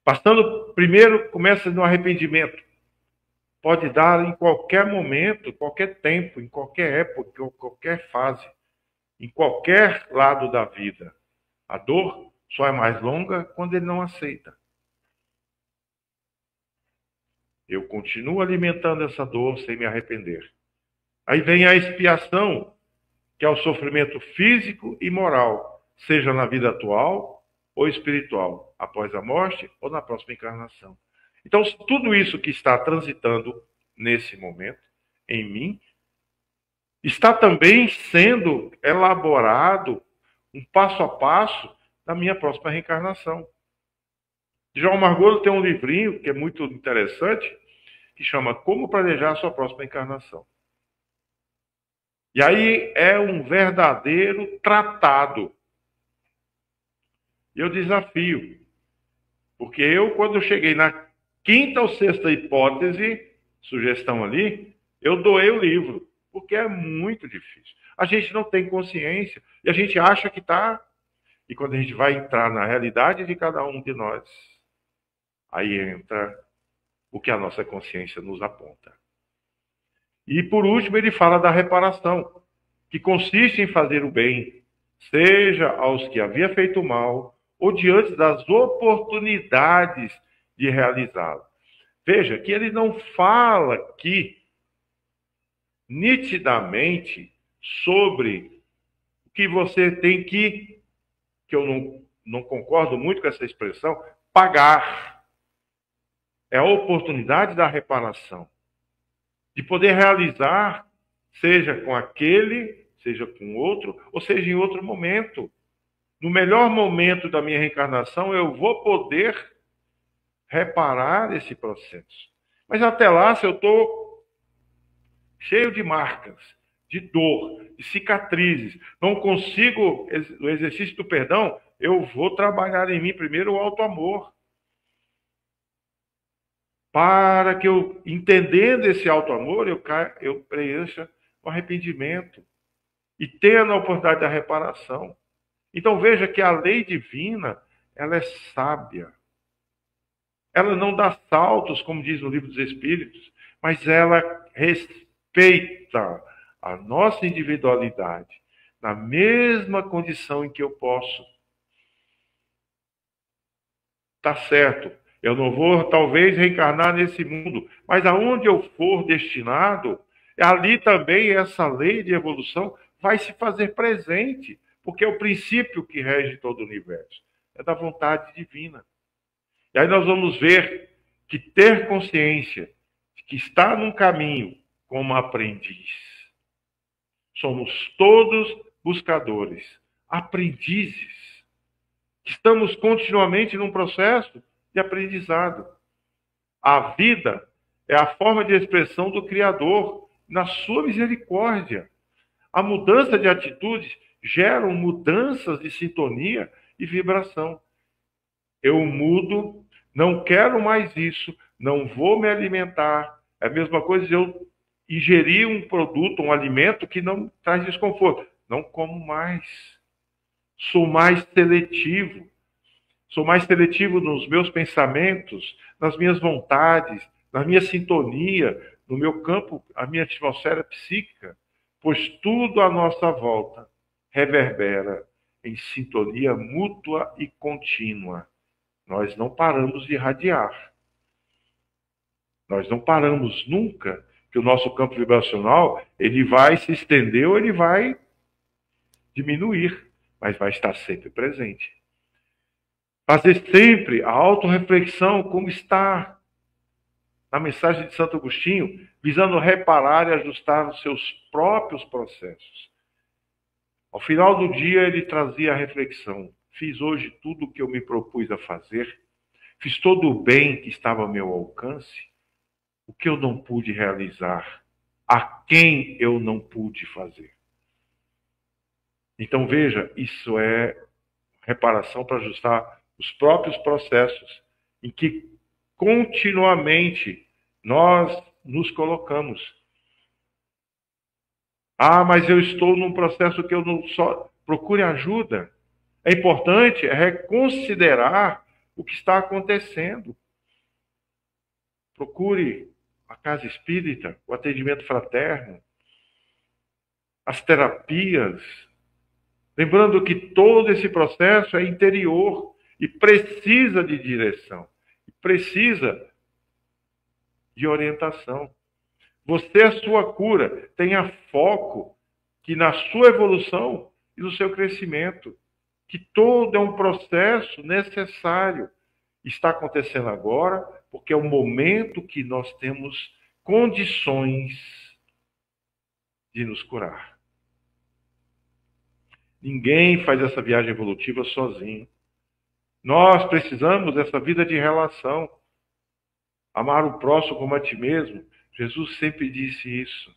Passando, primeiro, começa no arrependimento. Pode dar em qualquer momento, qualquer tempo, em qualquer época, em qualquer fase, em qualquer lado da vida. A dor só é mais longa quando ele não aceita. Eu continuo alimentando essa dor sem me arrepender. Aí vem a expiação, que é o sofrimento físico e moral, seja na vida atual ou espiritual, após a morte ou na próxima encarnação. Então, tudo isso que está transitando nesse momento em mim, está também sendo elaborado um passo a passo da minha próxima reencarnação. João Margolo tem um livrinho que é muito interessante, que chama Como Planejar a Sua Próxima Encarnação. E aí é um verdadeiro tratado. E eu desafio, porque eu, quando eu cheguei na 5ª ou 6ª hipótese, sugestão ali, eu doei o livro, porque é muito difícil. A gente não tem consciência, e a gente acha que está. E quando a gente vai entrar na realidade de cada um de nós, aí entra o que a nossa consciência nos aponta. E por último, ele fala da reparação, que consiste em fazer o bem, seja aos que havia feito mal, ou diante das oportunidades de realizá-lo. Veja que ele não fala aqui nitidamente sobre o que você tem que eu não concordo muito com essa expressão, pagar. É a oportunidade da reparação, de poder realizar, seja com aquele, seja com outro, ou seja em outro momento. No melhor momento da minha reencarnação, eu vou poder reparar esse processo. Mas até lá, se eu estou cheio de marcas, de dor, de cicatrizes, não consigo o exercício do perdão, eu vou trabalhar em mim primeiro o auto-amor. Para que eu, entendendo esse auto-amor, eu preencha o arrependimento e tenha a oportunidade da reparação. Então veja que a lei divina, ela é sábia. Ela não dá saltos, como diz no Livro dos Espíritos, mas ela respeita a nossa individualidade na mesma condição em que eu posso. Tá certo, eu não vou talvez reencarnar nesse mundo, mas aonde eu for destinado, ali também essa lei de evolução vai se fazer presente, porque é o princípio que rege todo o universo, é da vontade divina. E aí nós vamos ver que ter consciência de que está num caminho como aprendiz. Somos todos buscadores, aprendizes. Estamos continuamente num processo de aprendizado. A vida é a forma de expressão do Criador na sua misericórdia. A mudança de atitudes geram mudanças de sintonia e vibração. Eu mudo, não quero mais isso, não vou me alimentar. É a mesma coisa de eu ingerir um produto, um alimento que não traz desconforto. Não como mais. Sou mais seletivo. Sou mais seletivo nos meus pensamentos, nas minhas vontades, na minha sintonia, no meu campo, a minha atmosfera psíquica, pois tudo à nossa volta reverbera em sintonia mútua e contínua. Nós não paramos de irradiar. Nós não paramos nunca, que o nosso campo vibracional ele vai se estender ou ele vai diminuir, mas vai estar sempre presente. Fazer sempre a autorreflexão, como está na mensagem de Santo Agostinho, visando reparar e ajustar os seus próprios processos. Ao final do dia, ele trazia a reflexão. Fiz hoje tudo o que eu me propus a fazer? Fiz todo o bem que estava ao meu alcance? O que eu não pude realizar? A quem eu não pude fazer? Então, veja, isso é reparação para ajustar os próprios processos em que continuamente nós nos colocamos. Ah, mas eu estou num processo que eu não só... Procure ajuda. É importante reconsiderar o que está acontecendo. Procure a casa espírita, o atendimento fraterno, as terapias. Lembrando que todo esse processo é interior e precisa de direção, precisa de orientação. Você é a sua cura, tenha foco que na sua evolução e no seu crescimento, que todo é um processo necessário. Está acontecendo agora porque é o momento que nós temos condições de nos curar. Ninguém faz essa viagem evolutiva sozinho. Nós precisamos dessa vida de relação. Amar o próximo como a ti mesmo. Jesus sempre disse isso.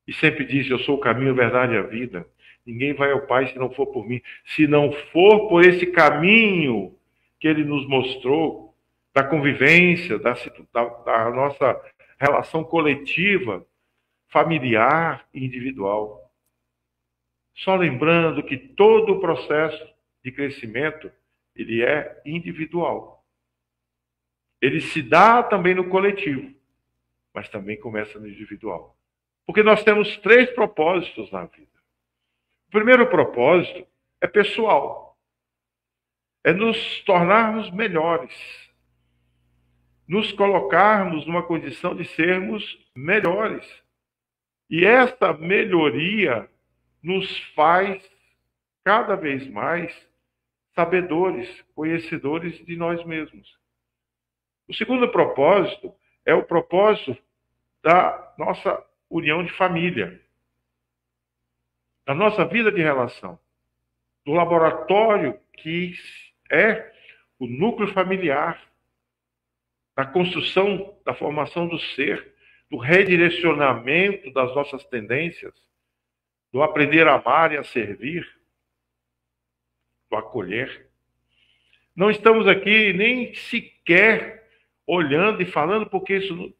E sempre disse, eu sou o caminho, a verdade e a vida. Ninguém vai ao Pai se não for por mim. Se não for por esse caminho que Ele nos mostrou, da convivência, da nossa relação coletiva, familiar e individual. Só lembrando que todo o processo de crescimento, ele é individual. Ele se dá também no coletivo, mas também começa no individual. Porque nós temos 3 propósitos na vida. O primeiro propósito é pessoal. É nos tornarmos melhores. Nos colocarmos numa condição de sermos melhores. E essa melhoria nos faz cada vez mais sabedores, conhecedores de nós mesmos. O segundo propósito é o propósito da nossa união de família, da nossa vida de relação, do laboratório que é o núcleo familiar, da construção, da formação do ser, do redirecionamento das nossas tendências, do aprender a amar e a servir, do acolher. Não estamos aqui nem sequer olhando e falando, porque isso,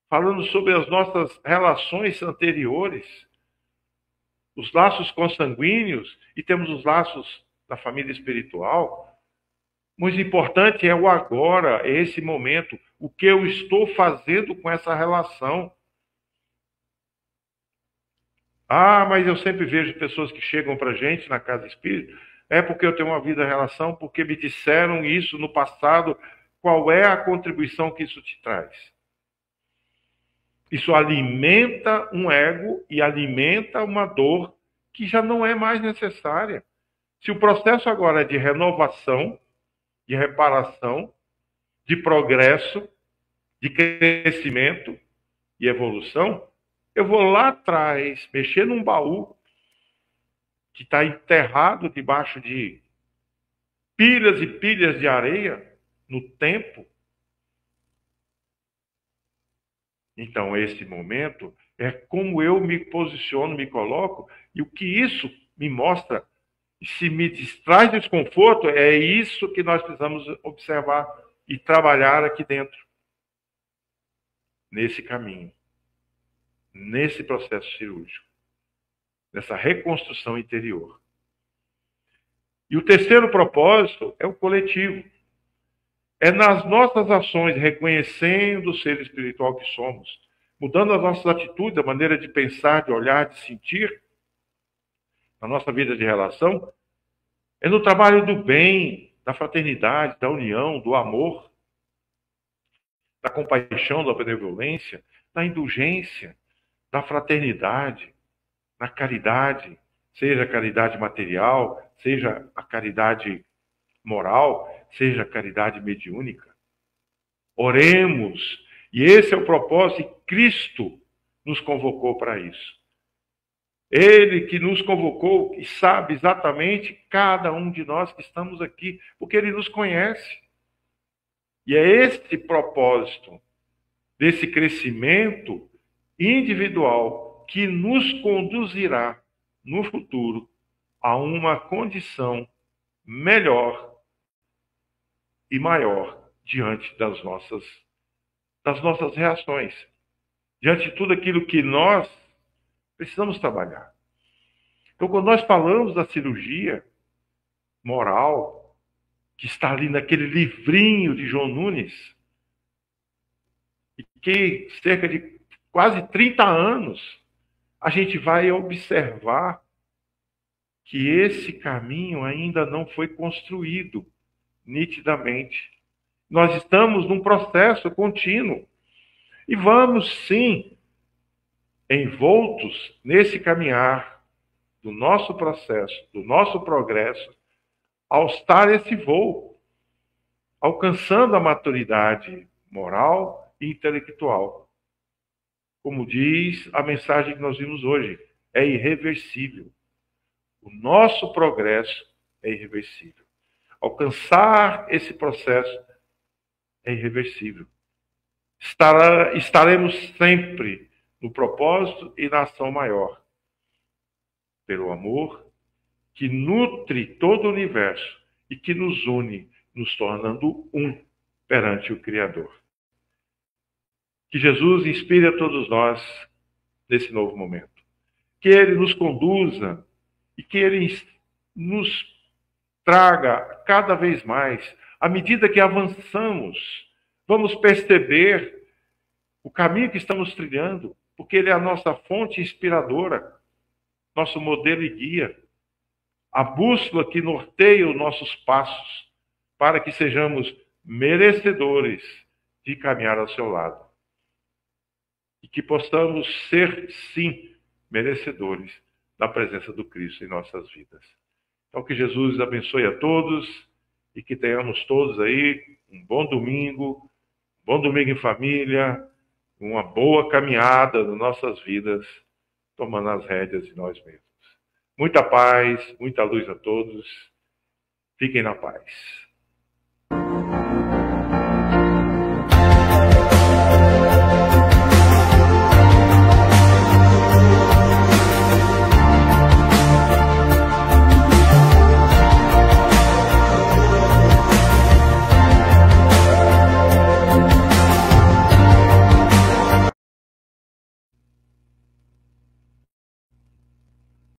falando sobre as nossas relações anteriores, os laços consanguíneos, e temos os laços da família espiritual. Muito importante é o agora, é esse momento, o que eu estou fazendo com essa relação. Ah, mas eu sempre vejo pessoas que chegam para a gente na casa espírita, é porque eu tenho uma vida de relação, porque me disseram isso no passado. Qual é a contribuição que isso te traz? Isso alimenta um ego e alimenta uma dor que já não é mais necessária. Se o processo agora é de renovação, de reparação, de progresso, de crescimento e evolução, eu vou lá atrás, mexer num baú que está enterrado debaixo de pilhas e pilhas de areia no tempo. Então, esse momento é como eu me posiciono, me coloco, e o que isso me mostra. Se me traz desconforto, é isso que nós precisamos observar e trabalhar aqui dentro, nesse caminho, nesse processo cirúrgico, nessa reconstrução interior. E o terceiro propósito é o coletivo. É nas nossas ações, reconhecendo o ser espiritual que somos, mudando as nossas atitudes, a maneira de pensar, de olhar, de sentir, na nossa vida de relação, é no trabalho do bem, da fraternidade, da união, do amor, da compaixão, da benevolência, da indulgência, da fraternidade, da caridade, seja a caridade material, seja a caridade moral, seja a caridade mediúnica. Oremos, e esse é o propósito, e Cristo nos convocou para isso. Ele que nos convocou e sabe exatamente cada um de nós que estamos aqui, porque Ele nos conhece. E é esse propósito desse crescimento individual que nos conduzirá no futuro a uma condição melhor e maior diante das nossas reações, diante de tudo aquilo que nós precisamos trabalhar. Então, quando nós falamos da cirurgia moral, que está ali naquele livrinho de João Nunes, e que cerca de quase 30 anos a gente vai observar que esse caminho ainda não foi construído nitidamente. Nós estamos num processo contínuo e vamos, sim, envoltos nesse caminhar do nosso processo, do nosso progresso, ao estar esse voo, alcançando a maturidade moral e intelectual. Como diz a mensagem que nós vimos hoje, é irreversível. O nosso progresso é irreversível. Alcançar esse processo é irreversível. Estaremos sempre no propósito e na ação maior, pelo amor que nutre todo o universo e que nos une, nos tornando um perante o Criador. Que Jesus inspire a todos nós nesse novo momento. Que Ele nos conduza e que Ele nos traga cada vez mais, à medida que avançamos, vamos perceber o caminho que estamos trilhando, porque Ele é a nossa fonte inspiradora, nosso modelo e guia. a bússola que norteia os nossos passos, para que sejamos merecedores de caminhar ao seu lado. E que possamos ser, sim, merecedores da presença do Cristo em nossas vidas. Então, que Jesus abençoe a todos e que tenhamos todos aí um bom domingo em família, uma boa caminhada nas nossas vidas, tomando as rédeas de nós mesmos. Muita paz, muita luz a todos. Fiquem na paz.